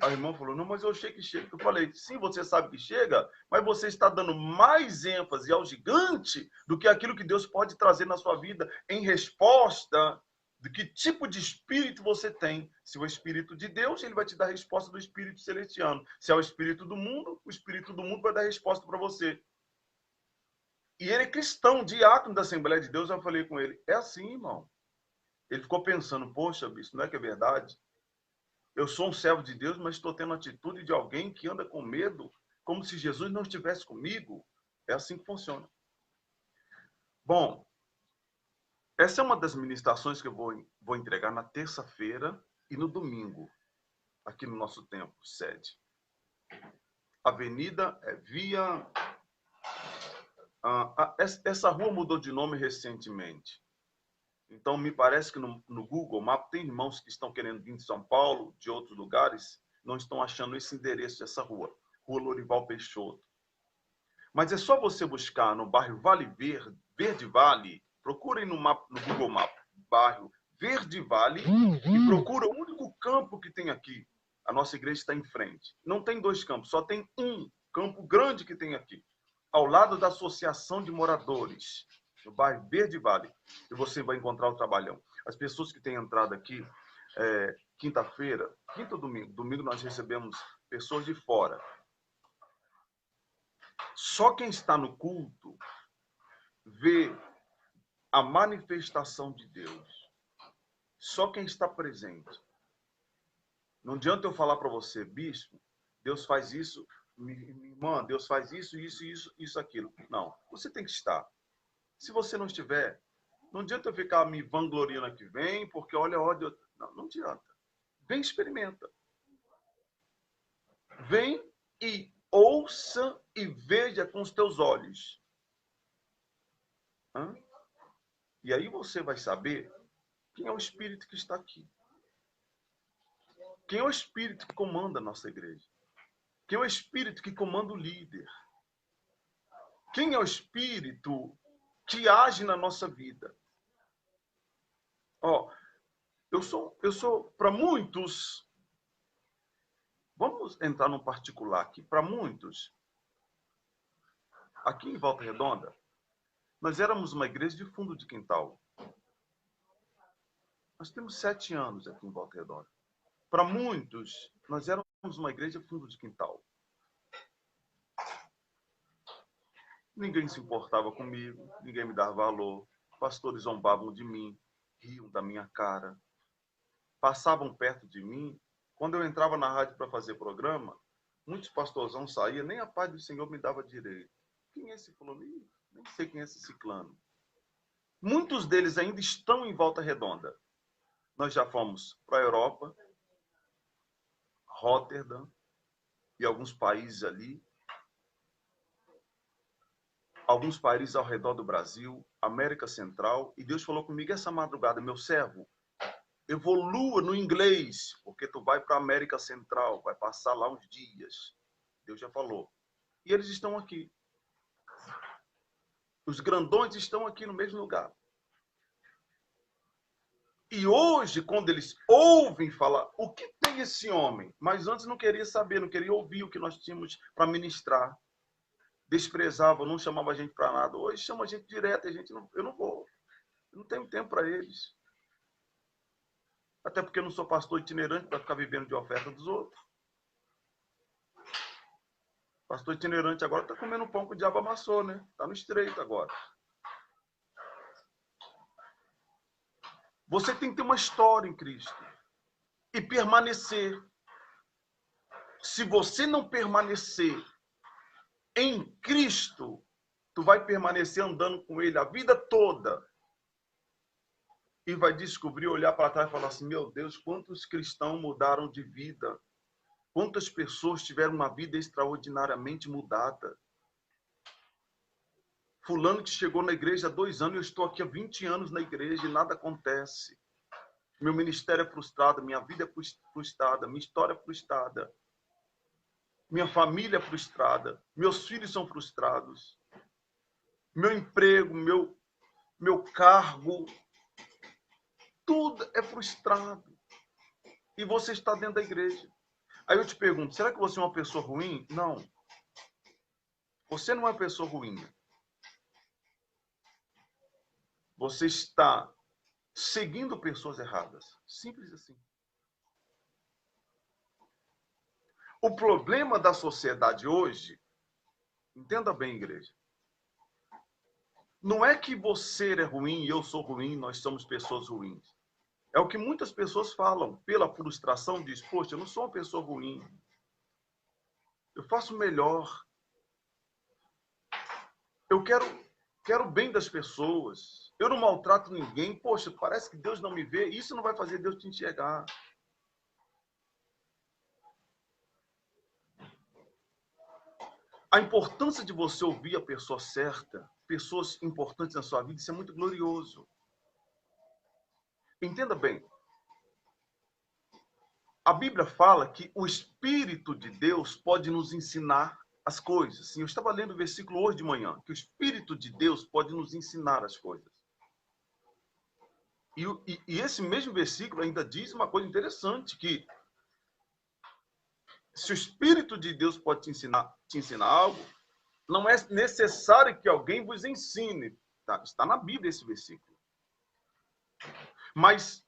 A irmã falou, não, mas eu achei que chega. Eu falei, sim, você sabe que chega, mas você está dando mais ênfase ao gigante do que aquilo que Deus pode trazer na sua vida em resposta de que tipo de espírito você tem. Se o espírito de Deus, ele vai te dar a resposta do espírito celestiano. Se é o espírito do mundo, o espírito do mundo vai dar a resposta para você. E ele é cristão, diácono da Assembleia de Deus. Eu falei com ele, é assim, irmão. Ele ficou pensando, poxa, bicho, não é que é verdade? Eu sou um servo de Deus, mas estou tendo a atitude de alguém que anda com medo, como se Jesus não estivesse comigo. É assim que funciona. Bom, essa é uma das ministrações que eu vou entregar na terça-feira e no domingo, aqui no nosso templo, sede. Avenida Via... essa rua mudou de nome recentemente. Então, me parece que no Google Maps tem irmãos que estão querendo vir de São Paulo, de outros lugares, não estão achando esse endereço dessa rua. Rua Lorival Peixoto. Mas é só você buscar no bairro Vale Verde, Verde Vale, procurem no Google Maps, bairro Verde Vale, e procura o único campo que tem aqui. A nossa igreja está em frente. Não tem 2 campos, só tem um campo grande que tem aqui, ao lado da Associação de Moradores, no bairro Verde Vale, e você vai encontrar o trabalhão. As pessoas que têm entrado aqui, quinta-feira, quinta ou domingo nós recebemos pessoas de fora. Só quem está no culto vê a manifestação de Deus. Só quem está presente. Não adianta eu falar para você, bispo, Deus faz isso, minha irmã, Deus faz isso, isso, aquilo. Não, você tem que estar. Se você não estiver, não adianta eu ficar me vangloriando aqui. Vem, porque olha, não adianta. Vem, experimenta. Vem e ouça e veja com os teus olhos. E aí você vai saber quem é o Espírito que está aqui. Quem é o Espírito que comanda a nossa igreja? Quem é o Espírito que comanda o líder? Quem é o Espírito que age na nossa vida? Eu sou para muitos, vamos entrar num particular aqui, para muitos, aqui em Volta Redonda, nós éramos uma igreja de fundo de quintal. Nós temos 7 anos aqui em Volta Redonda. Para muitos, nós éramos uma igreja de fundo de quintal. Ninguém se importava comigo, ninguém me dava valor. Pastores zombavam de mim, riam da minha cara. Passavam perto de mim. Quando eu entrava na rádio para fazer programa, muitos pastorzão saíam, nem a paz do Senhor me dava direito. Quem é esse fulano? Nem sei quem é esse ciclano. Muitos deles ainda estão em Volta Redonda. Nós já fomos para a Europa, Rotterdam e alguns países ali. Alguns países ao redor do Brasil, América Central. E Deus falou comigo essa madrugada, meu servo, evolua no inglês, porque tu vai para a América Central, vai passar lá uns dias. Deus já falou. E eles estão aqui. Os grandões estão aqui no mesmo lugar. E hoje, quando eles ouvem falar, o que tem esse homem? Mas antes não queria saber, não queria ouvir o que nós tínhamos para ministrar. Desprezava, não chamava a gente para nada. Hoje chama a gente direto, eu não vou. Eu não tenho tempo para eles. Até porque eu não sou pastor itinerante para ficar vivendo de oferta dos outros. Pastor itinerante agora está comendo pão que o diabo amassou, né? Está no estreito agora. Você tem que ter uma história em Cristo e permanecer. Se você não permanecer em Cristo, tu vai permanecer andando com Ele a vida toda e vai descobrir, olhar para trás e falar assim, meu Deus, quantos cristãos mudaram de vida, quantas pessoas tiveram uma vida extraordinariamente mudada. Fulano que chegou na igreja há 2 anos, eu estou aqui há 20 anos na igreja e nada acontece. Meu ministério é frustrado, minha vida é frustrada, minha história é frustrada. Minha família é frustrada, meus filhos são frustrados. Meu emprego, meu cargo, tudo é frustrado. E você está dentro da igreja. Aí eu te pergunto, será que você é uma pessoa ruim? Não. Você não é uma pessoa ruim. Você está seguindo pessoas erradas. Simples assim. O problema da sociedade hoje, entenda bem, igreja, não é que você é ruim e eu sou ruim, nós somos pessoas ruins. É o que muitas pessoas falam, pela frustração, diz, poxa, eu não sou uma pessoa ruim. Eu faço melhor. Eu quero o bem das pessoas. Eu não maltrato ninguém. Poxa, parece que Deus não me vê. Isso não vai fazer Deus te enxergar. A importância de você ouvir a pessoa certa, pessoas importantes na sua vida, isso é muito glorioso. Entenda bem. A Bíblia fala que o Espírito de Deus pode nos ensinar as coisas. Sim, eu estava lendo o versículo hoje de manhã, que o Espírito de Deus pode nos ensinar as coisas. E esse mesmo versículo ainda diz uma coisa interessante, que se o Espírito de Deus pode te ensinar algo, não é necessário que alguém vos ensine. Tá? Está na Bíblia esse versículo. Mas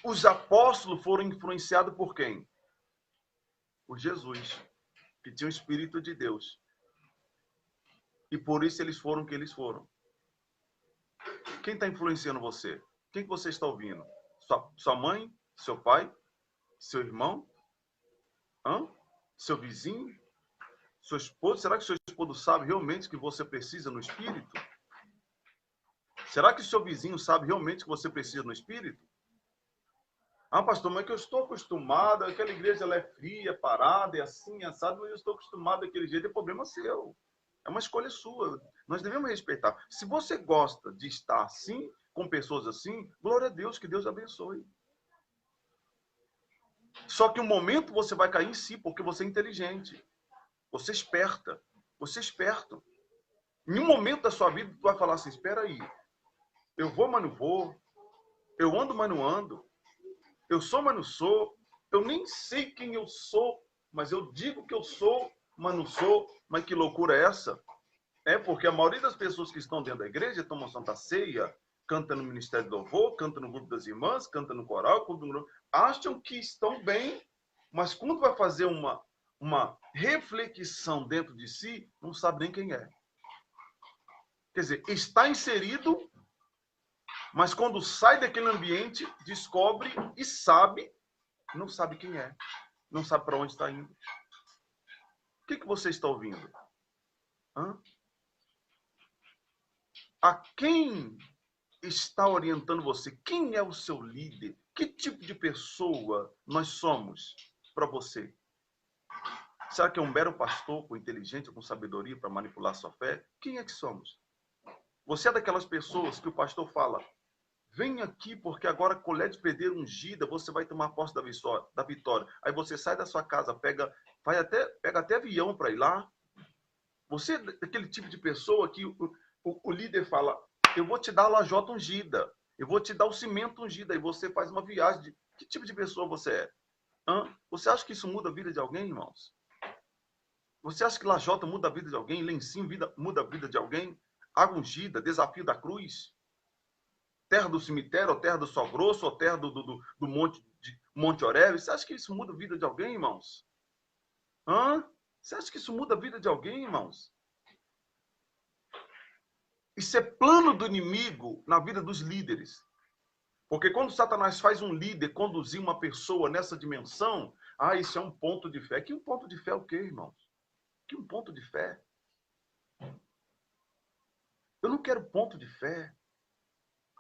os apóstolos foram influenciados por quem? Por Jesus, que tinha o Espírito de Deus. E por isso eles foram o que eles foram. Quem está influenciando você? Quem que você está ouvindo? Sua mãe? Seu pai? Seu irmão? Seu vizinho? Seu esposo? Será que seu esposo sabe realmente que você precisa no Espírito? Será que seu vizinho sabe realmente que você precisa no Espírito? Ah, pastor, mas é que eu estou acostumado, aquela igreja ela é fria, parada, é assim, assado, mas eu estou acostumado daquele jeito, é problema seu. É uma escolha sua. Nós devemos respeitar. Se você gosta de estar assim, com pessoas assim, glória a Deus, que Deus abençoe. Só que um momento você vai cair em si, porque você é inteligente. Você é esperta. Você é esperto. Em um momento da sua vida, tu vai falar assim, espera aí. Eu vou, mas não vou. Eu ando, mas não ando. Eu sou, mas não sou. Eu nem sei quem eu sou, mas eu digo que eu sou, mas não sou. Mas que loucura é essa? É porque a maioria das pessoas que estão dentro da igreja tomam Santa Ceia, canta no Ministério do Louvor, canta no grupo das irmãs, canta no coral, acham que estão bem, mas quando vai fazer uma reflexão dentro de si, não sabe nem quem é. Quer dizer, está inserido, mas quando sai daquele ambiente, descobre e sabe, não sabe quem é, não sabe para onde está indo. O que você está ouvindo? A quem está orientando você? Quem é o seu líder? Que tipo de pessoa nós somos para você? Será que é um mero pastor com inteligência, com sabedoria para manipular sua fé? Quem é que somos? Você é daquelas pessoas que o pastor fala, vem aqui porque agora colher de pedreiro ungida, você vai tomar posse da vitória. Aí você sai da sua casa, pega até avião para ir lá. Você é daquele tipo de pessoa que o líder fala, eu vou te dar a lajota ungida, eu vou te dar o cimento ungido, aí você faz uma viagem. Que tipo de pessoa você é? Você acha que isso muda a vida de alguém, irmãos? Você acha que lajota muda a vida de alguém? Lencinho muda a vida de alguém? Água ungida, desafio da cruz? Terra do cemitério, ou terra do Sol Grosso, ou terra do Monte Oreb? Você acha que isso muda a vida de alguém, irmãos? Você acha que isso muda a vida de alguém, irmãos? Isso é plano do inimigo na vida dos líderes. Porque quando Satanás faz um líder conduzir uma pessoa nessa dimensão, isso é um ponto de fé. Que um ponto de fé é o quê, irmãos? Que um ponto de fé? Eu não quero ponto de fé.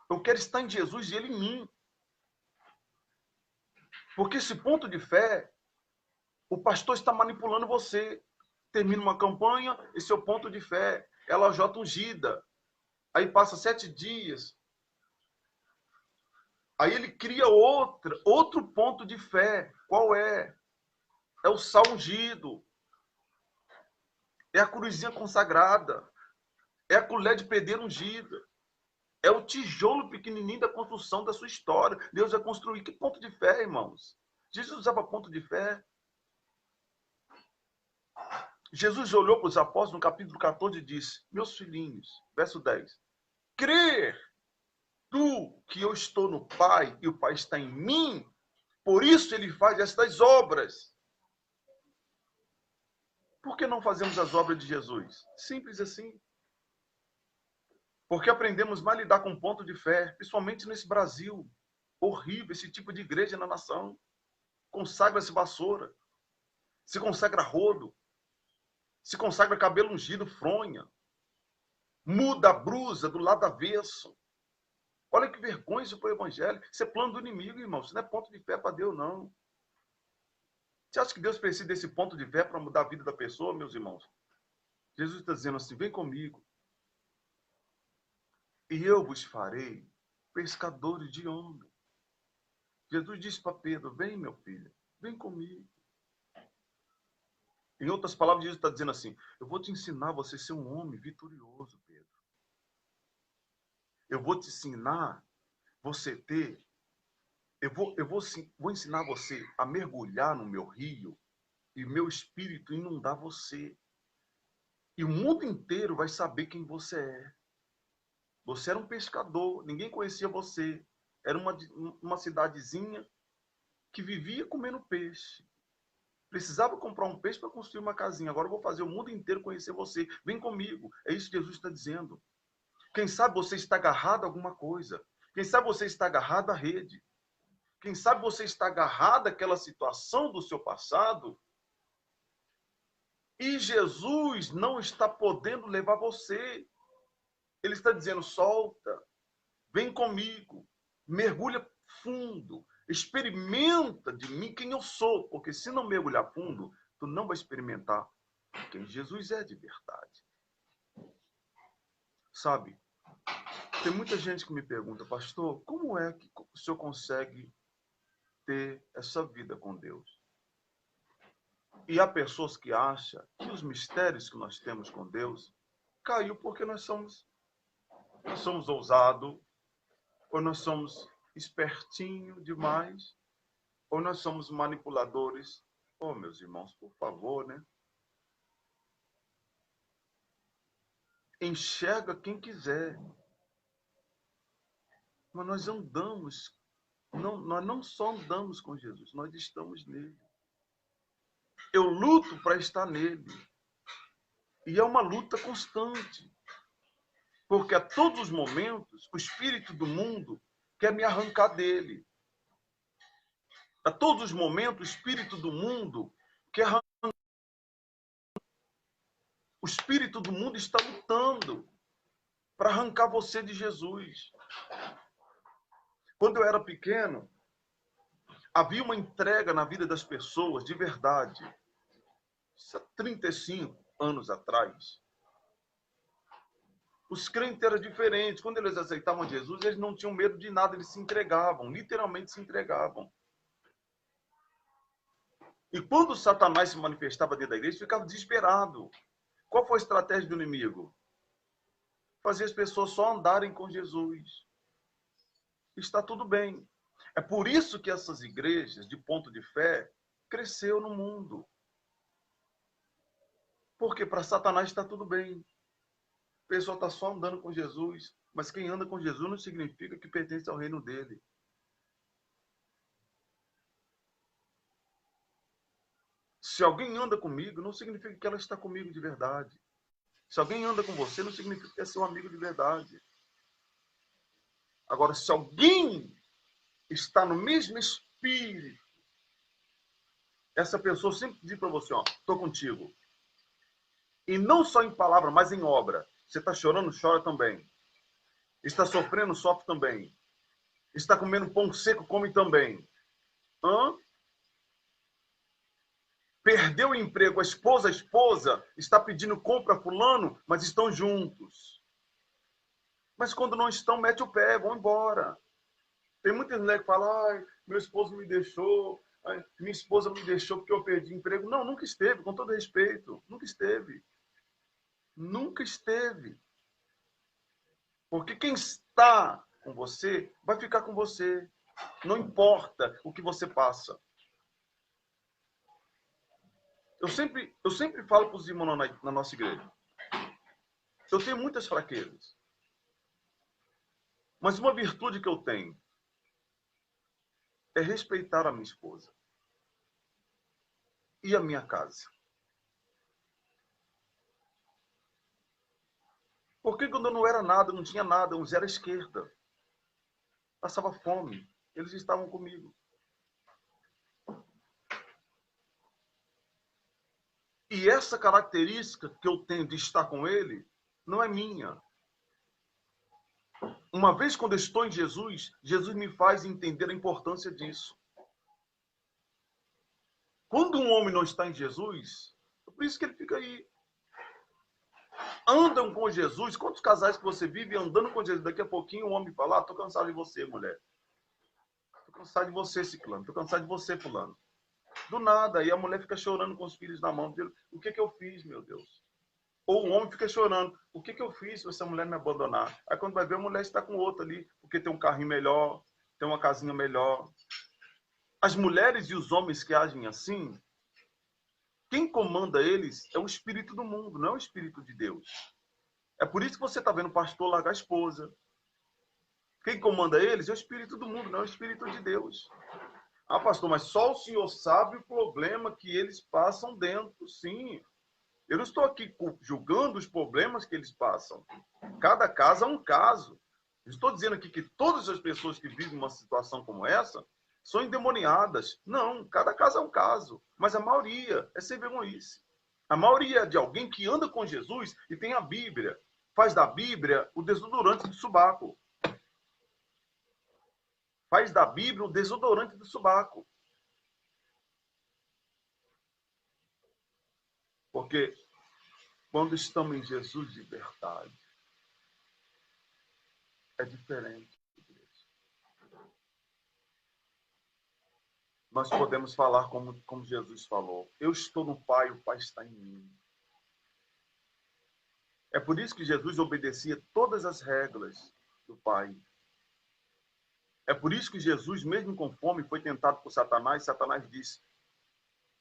Eu quero estar em Jesus e Ele em mim. Porque esse ponto de fé, o pastor está manipulando você. Termina uma campanha, esse é o ponto de fé. É lajota ungida. Aí passa 7 dias. Aí ele cria outro ponto de fé. Qual é? É o sal ungido. É a cruzinha consagrada. É a colher de pedreiro ungida. É o tijolo pequenininho da construção da sua história. Deus vai construir. Que ponto de fé, irmãos? Jesus usava ponto de fé. Jesus olhou para os apóstolos no capítulo 14 e disse, meus filhinhos, verso 10, crer tu que eu estou no Pai e o Pai está em mim, por isso ele faz estas obras. Por que não fazemos as obras de Jesus? Simples assim. Porque aprendemos mal a lidar com ponto de fé, principalmente nesse Brasil. Horrível esse tipo de igreja na nação. Consagra-se vassoura. Se consagra rodo. Se consagra cabelo ungido, fronha. Muda a brusa do lado avesso. Olha que vergonha isso para o evangelho. Isso é plano do inimigo, irmão. Isso não é ponto de fé para Deus, não. Você acha que Deus precisa desse ponto de fé para mudar a vida da pessoa, meus irmãos? Jesus está dizendo assim, vem comigo. E eu vos farei pescadores de homens. Jesus disse para Pedro, vem, meu filho, vem comigo. Em outras palavras, Jesus está dizendo assim, eu vou te ensinar você a ser um homem vitorioso, Pedro. Eu vou te ensinar você ter... vou ensinar você a mergulhar no meu rio e meu espírito inundar você. E o mundo inteiro vai saber quem você é. Você era um pescador, ninguém conhecia você. Era uma cidadezinha que vivia comendo peixe. Precisava comprar um peixe para construir uma casinha. Agora eu vou fazer o mundo inteiro conhecer você. Vem comigo. É isso que Jesus está dizendo. Quem sabe você está agarrado a alguma coisa. Quem sabe você está agarrado à rede. Quem sabe você está agarrado àquela situação do seu passado. E Jesus não está podendo levar você. Ele está dizendo, solta. Vem comigo. Mergulha fundo. Experimenta de mim quem eu sou. Porque se não mergulhar fundo, tu não vai experimentar quem Jesus é de verdade. Sabe? Tem muita gente que me pergunta, pastor, como é que o senhor consegue ter essa vida com Deus? E há pessoas que acham que os mistérios que nós temos com Deus caiu porque nós somos ousados, ou nós somos espertinho demais, ou nós somos manipuladores. Oh, meus irmãos, por favor, né? Enxerga quem quiser. Mas nós andamos, nós não só andamos com Jesus, nós estamos nele. Eu luto para estar nele. E é uma luta constante. Porque a todos os momentos, o espírito do mundo quer me arrancar dele. A todos os momentos, o espírito do mundo quer arrancar. O espírito do mundo está lutando para arrancar você de Jesus. Quando eu era pequeno, havia uma entrega na vida das pessoas de verdade. Isso há 35 anos atrás. Os crentes eram diferentes. Quando eles aceitavam Jesus, eles não tinham medo de nada, eles se entregavam, literalmente se entregavam. E quando Satanás se manifestava dentro da igreja, ficava desesperado. Qual foi a estratégia do inimigo? Fazer as pessoas só andarem com Jesus. Está tudo bem. É por isso que essas igrejas de ponto de fé cresceu no mundo. Porque para Satanás está tudo bem. A pessoa está só andando com Jesus. Mas quem anda com Jesus não significa que pertence ao reino dele. Se alguém anda comigo, não significa que ela está comigo de verdade. Se alguém anda com você, não significa que é seu amigo de verdade. Agora, se alguém está no mesmo espírito, essa pessoa sempre diz para você, ó, estou contigo. E não só em palavra, mas em obra. Você está chorando, chora também. Está sofrendo, sofre também. Está comendo pão seco, come também. Hã? Perdeu o emprego, a esposa está pedindo compra fulano, mas estão juntos. Mas quando não estão, mete o pé, vão embora. Tem muitas mulheres que falam, ai, meu esposo me deixou, ai, minha esposa me deixou porque eu perdi emprego. Não, nunca esteve, com todo respeito. Nunca esteve. Nunca esteve. Porque quem está com você, vai ficar com você. Não importa o que você passa. Eu sempre falo para os irmãos na nossa igreja. Eu tenho muitas fraquezas. Mas uma virtude que eu tenho é respeitar a minha esposa e a minha casa. Porque quando eu não era nada, não tinha nada, eu era esquerda. Passava fome. Eles estavam comigo. E essa característica que eu tenho de estar com ele, não é minha. Uma vez quando eu estou em Jesus, Jesus me faz entender a importância disso. Quando um homem não está em Jesus, é por isso que ele fica aí. Andam com Jesus. Quantos casais que você vive andando com Jesus? Daqui a pouquinho o homem fala, estou cansado de você, mulher. cansado de você, ciclano. Tô cansado de você, fulano. Do nada. Aí a mulher fica chorando com os filhos na mão. Dizendo, o que eu fiz, meu Deus? Ou o homem fica chorando. O que eu fiz se essa mulher me abandonar? Aí quando vai ver, a mulher está com outra ali. Porque tem um carrinho melhor, tem uma casinha melhor. As mulheres e os homens que agem assim, quem comanda eles é o espírito do mundo, não é o espírito de Deus. É por isso que você está vendo o pastor largar a esposa. Quem comanda eles é o espírito do mundo, não é o espírito de Deus. Ah, pastor, mas só o senhor sabe o problema que eles passam dentro. Sim, eu não estou aqui julgando os problemas que eles passam. Cada caso é um caso. Eu estou dizendo aqui que todas as pessoas que vivem uma situação como essa são endemoniadas. Não, cada caso é um caso. Mas a maioria é sem vergonhice. A maioria é de alguém que anda com Jesus e tem a Bíblia. Faz da Bíblia o desodorante do subaco. Faz da Bíblia o desodorante do subaco. Porque quando estamos em Jesus de verdade, é diferente. Nós podemos falar como Jesus falou. Eu estou no Pai, o Pai está em mim. É por isso que Jesus obedecia todas as regras do Pai. É por isso que Jesus, mesmo com fome, foi tentado por Satanás. Satanás disse,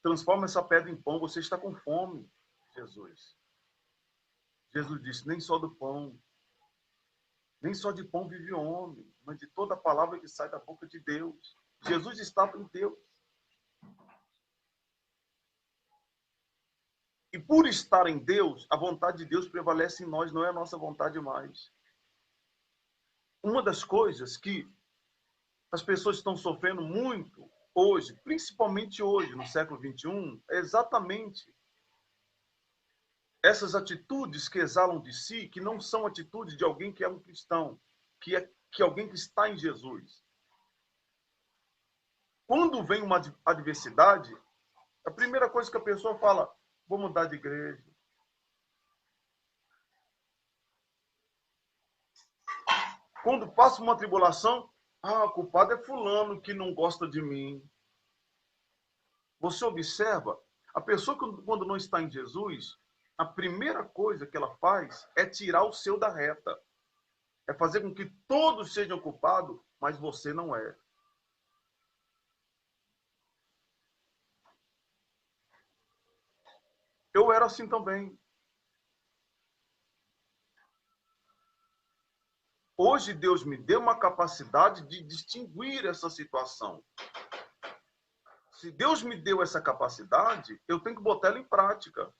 transforma essa pedra em pão, você está com fome, Jesus. Jesus disse, nem só do pão, nem só de pão vive o homem, mas de toda a palavra que sai da boca de Deus. Jesus estava em Deus. E por estar em Deus, a vontade de Deus prevalece em nós, não é a nossa vontade mais. Uma das coisas que as pessoas estão sofrendo muito hoje, principalmente hoje, no século XXI, é exatamente essas atitudes que exalam de si, que não são atitudes de alguém que é um cristão, que alguém que está em Jesus. Quando vem uma adversidade, a primeira coisa que a pessoa fala, vou mudar de igreja. Quando passa uma tribulação, o culpado é fulano que não gosta de mim. Você observa, a pessoa quando não está em Jesus, a primeira coisa que ela faz é tirar o seu da reta. É fazer com que todos sejam culpados, mas você não é. Eu era assim também. Hoje Deus me deu uma capacidade de distinguir essa situação. Se Deus me deu essa capacidade, eu tenho que botar ela em prática.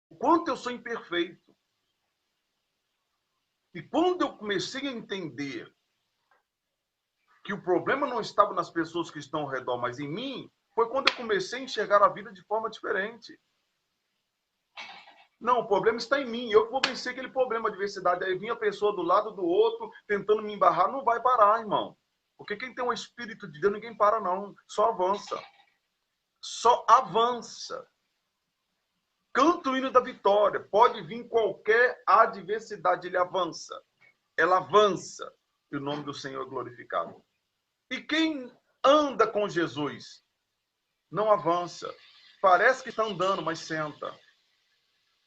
O quanto eu sou imperfeito. E quando eu comecei a entender que o problema não estava nas pessoas que estão ao redor, mas em mim, foi quando eu comecei a enxergar a vida de forma diferente. Não, o problema está em mim. Eu que vou vencer aquele problema, a adversidade. Aí vinha a pessoa do lado do outro, tentando me embarrar. Não vai parar, irmão. Porque quem tem um espírito de Deus, ninguém para, não. Só avança. Só avança. Canta o hino da vitória. Pode vir qualquer adversidade, ele avança. Ela avança. E o nome do Senhor é glorificado. E quem anda com Jesus não avança. Parece que está andando, mas senta.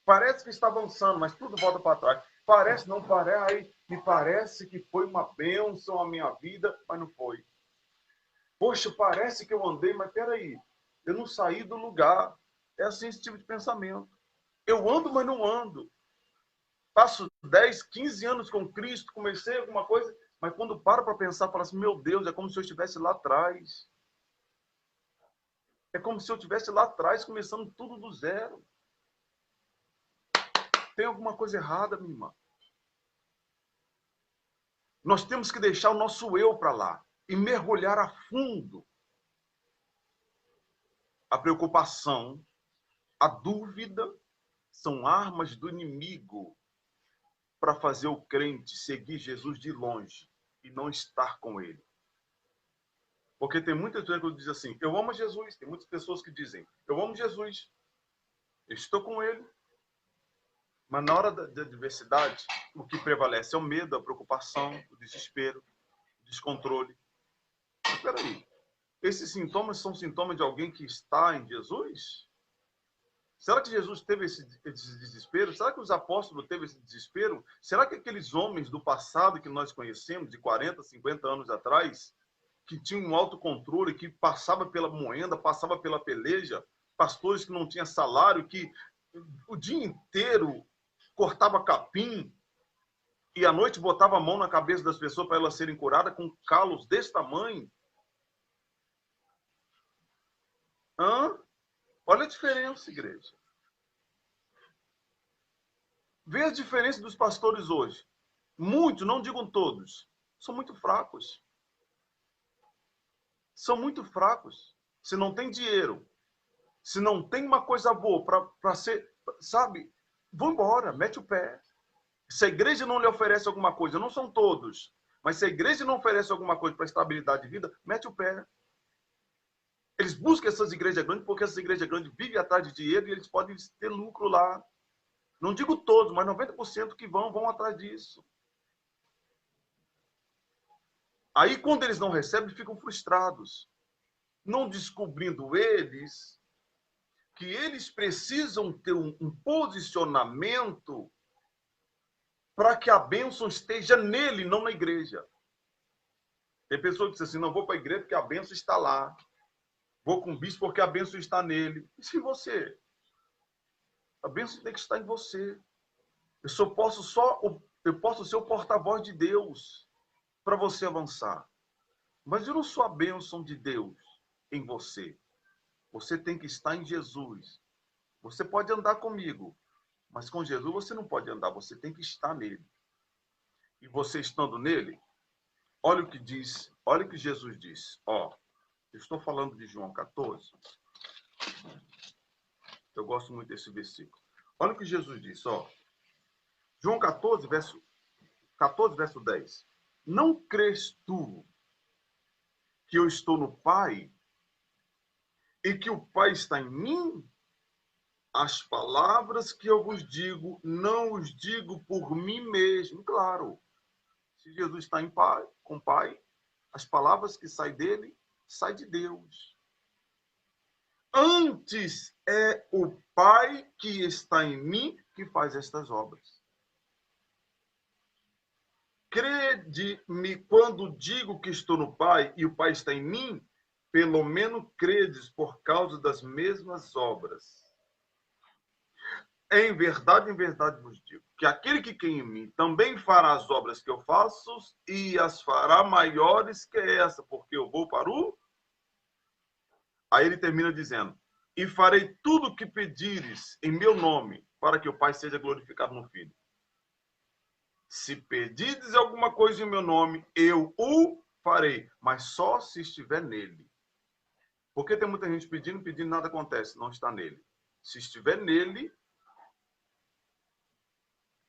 Parece que está avançando, mas tudo volta para trás. Parece, não parece, aí me parece que foi uma bênção a minha vida, mas não foi. Poxa, parece que eu andei, mas peraí, eu não saí do lugar. É assim esse tipo de pensamento. Eu ando, mas não ando. Passo 10, 15 anos com Cristo, comecei alguma coisa, mas quando paro para pensar, falo assim, meu Deus, é como se eu estivesse lá atrás. É como se eu estivesse lá atrás, começando tudo do zero. Tem alguma coisa errada, minha irmã. Nós temos que deixar o nosso eu para lá e mergulhar a fundo. A preocupação, a dúvida são armas do inimigo para fazer o crente seguir Jesus de longe e não estar com ele. Porque tem muitas pessoas que dizem assim, eu amo Jesus. Tem muitas pessoas que dizem, eu amo Jesus, eu estou com ele, Mas na hora da adversidade, o que prevalece é o medo, a preocupação, o desespero, o descontrole. Mas espera aí, esses sintomas são sintomas de alguém que está em Jesus? Será que Jesus teve esse desespero? Será que os apóstolos teve esse desespero? Será que aqueles homens do passado que nós conhecemos, de 40, 50 anos atrás, que tinham um autocontrole, que passava pela moenda, passava pela peleja, pastores que não tinham salário, que o dia inteiro cortava capim e à noite botava a mão na cabeça das pessoas para elas serem curadas com calos desse tamanho? Hã? Olha a diferença, igreja. Vê a diferença dos pastores hoje. Muitos, não digam todos, são muito fracos. São muito fracos. Se não tem dinheiro, se não tem uma coisa boa para ser, sabe, vão embora, mete o pé. Se a igreja não lhe oferece alguma coisa, não são todos, mas se a igreja não oferece alguma coisa para estabilidade de vida, mete o pé. Eles buscam essas igrejas grandes porque essas igrejas grandes vivem atrás de dinheiro e eles podem ter lucro lá. Não digo todos, mas 90% que vão atrás disso. Aí, quando eles não recebem, ficam frustrados, não descobrindo eles que eles precisam ter um posicionamento para que a bênção esteja nele, não na igreja. Tem pessoa que diz assim, não vou para a igreja porque a bênção está lá. Vou com o bispo porque a bênção está nele. E se você? A bênção tem que estar em você. Eu posso ser o porta-voz de Deus para você avançar. Mas eu não sou a bênção de Deus em você. Você tem que estar em Jesus. Você pode andar comigo, mas com Jesus você não pode andar, você tem que estar nele. E você estando nele, olha o que diz, olha o que Jesus diz. Ó, eu estou falando de João 14. Eu gosto muito desse versículo. Olha o que Jesus diz, ó. João 14, verso 10. Não crês tu que eu estou no Pai e que o Pai está em mim? As palavras que eu vos digo, não os digo por mim mesmo. Claro, se Jesus está com o Pai, as palavras que saem dele, saem de Deus. Antes é o Pai que está em mim que faz estas obras. Crede-me quando digo que estou no Pai e o Pai está em mim, pelo menos credes por causa das mesmas obras. Em verdade vos digo, que aquele que crê em mim também fará as obras que eu faço e as fará maiores que essa, porque eu vou para o... Aí ele termina dizendo, e farei tudo o que pedires em meu nome, para que o Pai seja glorificado no Filho. Se pedires alguma coisa em meu nome, eu o farei, mas só se estiver nele. Porque tem muita gente pedindo, nada acontece, não está nele. Se estiver nele,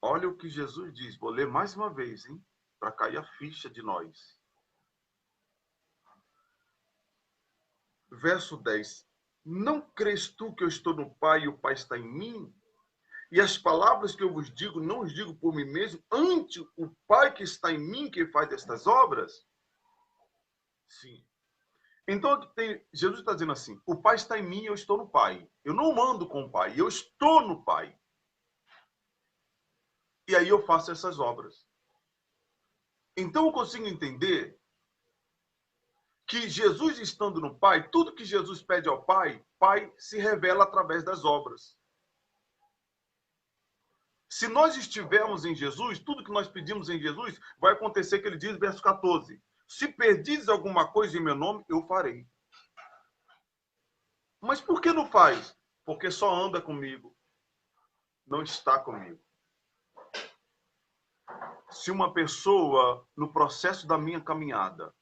olha o que Jesus diz. Vou ler mais uma vez, hein? Para cair a ficha de nós. Verso 10. Não crês tu que eu estou no Pai e o Pai está em mim? E as palavras que eu vos digo, não os digo por mim mesmo, ante o Pai que está em mim, que faz estas obras? Sim. Então, Jesus está dizendo assim, o Pai está em mim e eu estou no Pai. Eu não mando com o Pai, eu estou no Pai. E aí eu faço essas obras. Então eu consigo entender que Jesus estando no Pai, tudo que Jesus pede ao Pai, Pai se revela através das obras. Se nós estivermos em Jesus, tudo que nós pedimos em Jesus, vai acontecer que ele diz, verso 14, se pedires alguma coisa em meu nome, eu farei. Mas por que não faz? Porque só anda comigo, não está comigo. Se uma pessoa, no processo da minha caminhada,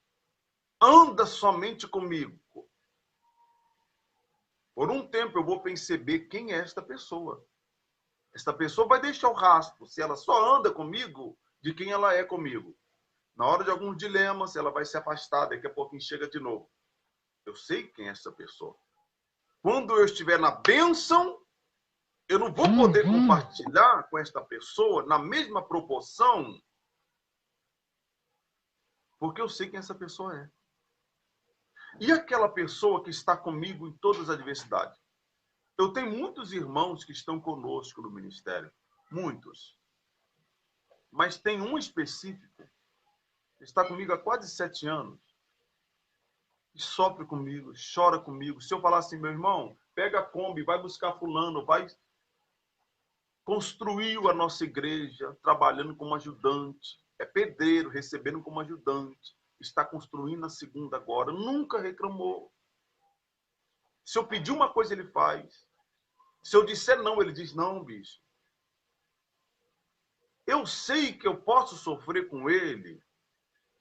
anda somente comigo, por um tempo eu vou perceber quem é esta pessoa. Esta pessoa vai deixar o rastro, se ela só anda comigo, de quem ela é comigo. Na hora de alguns dilemas, ela vai se afastar, daqui a pouquinho chega de novo. Eu sei quem é essa pessoa. Quando eu estiver na bênção, Eu não vou poder compartilhar com esta pessoa na mesma proporção, porque eu sei quem essa pessoa é. E aquela pessoa que está comigo em todas as adversidades? Eu tenho muitos irmãos que estão conosco no ministério. Muitos. Mas tem um específico que está comigo há quase 7 anos. E sofre comigo, chora comigo. Se eu falar assim, meu irmão, pega a Kombi, vai buscar fulano, vai... Construiu a nossa igreja, trabalhando como ajudante. É pedreiro, recebendo como ajudante. Está construindo a segunda agora. Nunca reclamou. Se eu pedir uma coisa, ele faz. Se eu disser não, ele diz não, bicho. Eu sei que eu posso sofrer com ele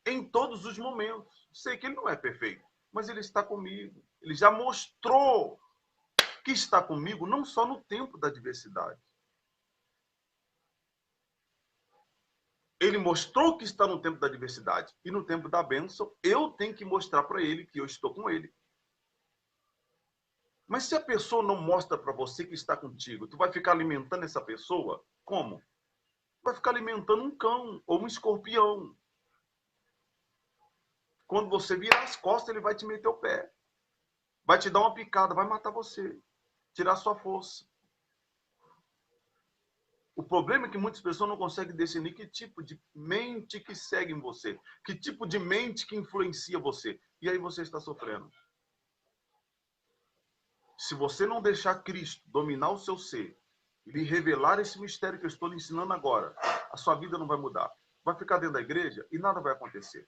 em todos os momentos. Sei que ele não é perfeito, mas ele está comigo. Ele já mostrou que está comigo não só no tempo da adversidade. Ele mostrou que está no tempo da adversidade. E no tempo da bênção, eu tenho que mostrar para ele que eu estou com ele. Mas se a pessoa não mostra para você que está contigo, tu vai ficar alimentando essa pessoa? Como? Vai ficar alimentando um cão ou um escorpião. Quando você virar as costas, ele vai te meter o pé. Vai te dar uma picada, vai matar você. Tirar sua força. O problema é que muitas pessoas não conseguem definir que tipo de mente que segue em você. Que tipo de mente que influencia você. E aí você está sofrendo. Se você não deixar Cristo dominar o seu ser, e lhe revelar esse mistério que eu estou lhe ensinando agora, a sua vida não vai mudar. Vai ficar dentro da igreja e nada vai acontecer.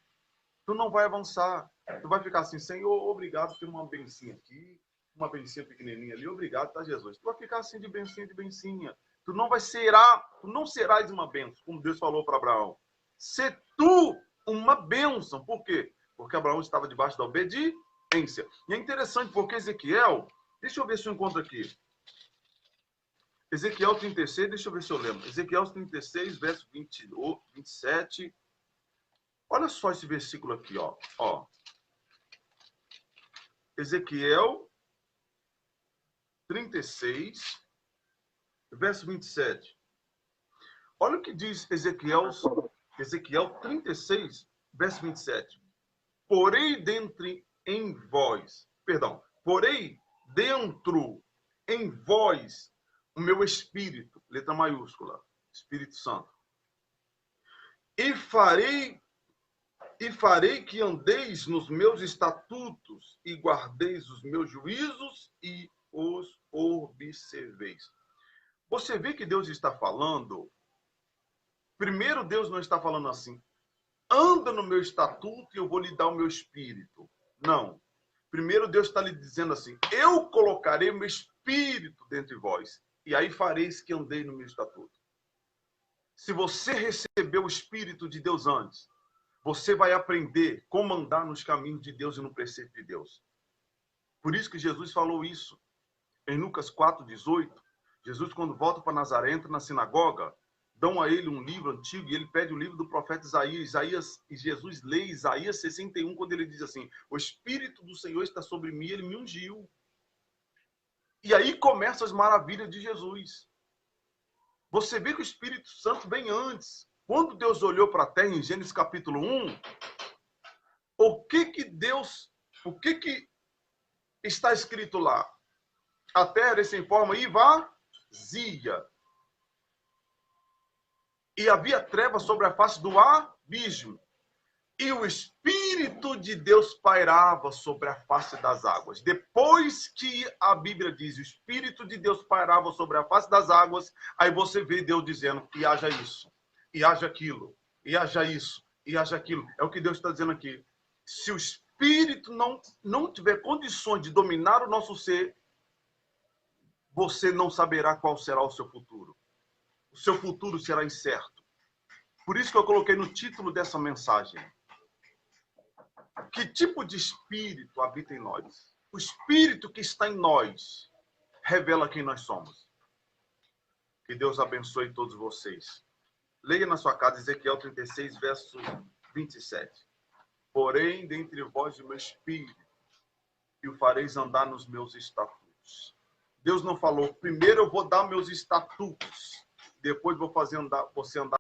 Tu não vai avançar. Tu vai ficar assim, Senhor, obrigado por uma bencinha aqui, uma bencinha pequenininha ali, obrigado, tá, Jesus? Tu vai ficar assim de bencinha. Tu não serás uma bênção, como Deus falou para Abraão. Ser tu uma bênção. Por quê? Porque Abraão estava debaixo da obediência. E é interessante porque Ezequiel, deixa eu ver se eu encontro aqui. Ezequiel 36, deixa eu ver se eu lembro. Ezequiel 36, verso 27. Olha só esse versículo aqui, ó. Ezequiel 36, verso 27. Olha o que diz Ezequiel 36, verso 27. Porém dentro em vós o meu espírito, letra maiúscula, Espírito Santo. E farei que andeis nos meus estatutos e guardeis os meus juízos e os observeis. Você vê que Deus está falando. Primeiro, Deus não está falando assim, anda no meu estatuto e eu vou lhe dar o meu espírito. Não. Primeiro, Deus está lhe dizendo assim, eu colocarei o meu espírito dentro de vós, e aí fareis que andei no meu estatuto. Se você recebeu o espírito de Deus antes, você vai aprender como andar nos caminhos de Deus e no preceito de Deus. Por isso que Jesus falou isso. Em Lucas 4:18, Jesus, quando volta para Nazaré, entra na sinagoga, dão a ele um livro antigo e ele pede o livro do profeta Isaías, e Jesus lê Isaías 61, quando ele diz assim, o Espírito do Senhor está sobre mim, ele me ungiu. E aí começam as maravilhas de Jesus. Você vê que o Espírito Santo vem antes. Quando Deus olhou para a terra, em Gênesis capítulo 1, o que está escrito lá? A terra era sem forma e vazia. E havia trevas sobre a face do abismo. E o Espírito de Deus pairava sobre a face das águas. Depois que a Bíblia diz o Espírito de Deus pairava sobre a face das águas, aí você vê Deus dizendo, e haja isso, e haja aquilo, e haja isso, e haja aquilo. É o que Deus está dizendo aqui. Se o Espírito não tiver condições de dominar o nosso ser, você não saberá qual será o seu futuro. O seu futuro será incerto. Por isso que eu coloquei no título dessa mensagem. Que tipo de espírito habita em nós? O espírito que está em nós revela quem nós somos. Que Deus abençoe todos vocês. Leia na sua casa Ezequiel 36, verso 27. Porém, dentre vós o meu espírito, e o fareis andar nos meus estatutos. Deus não falou, primeiro eu vou dar meus estatutos, depois vou fazer você andar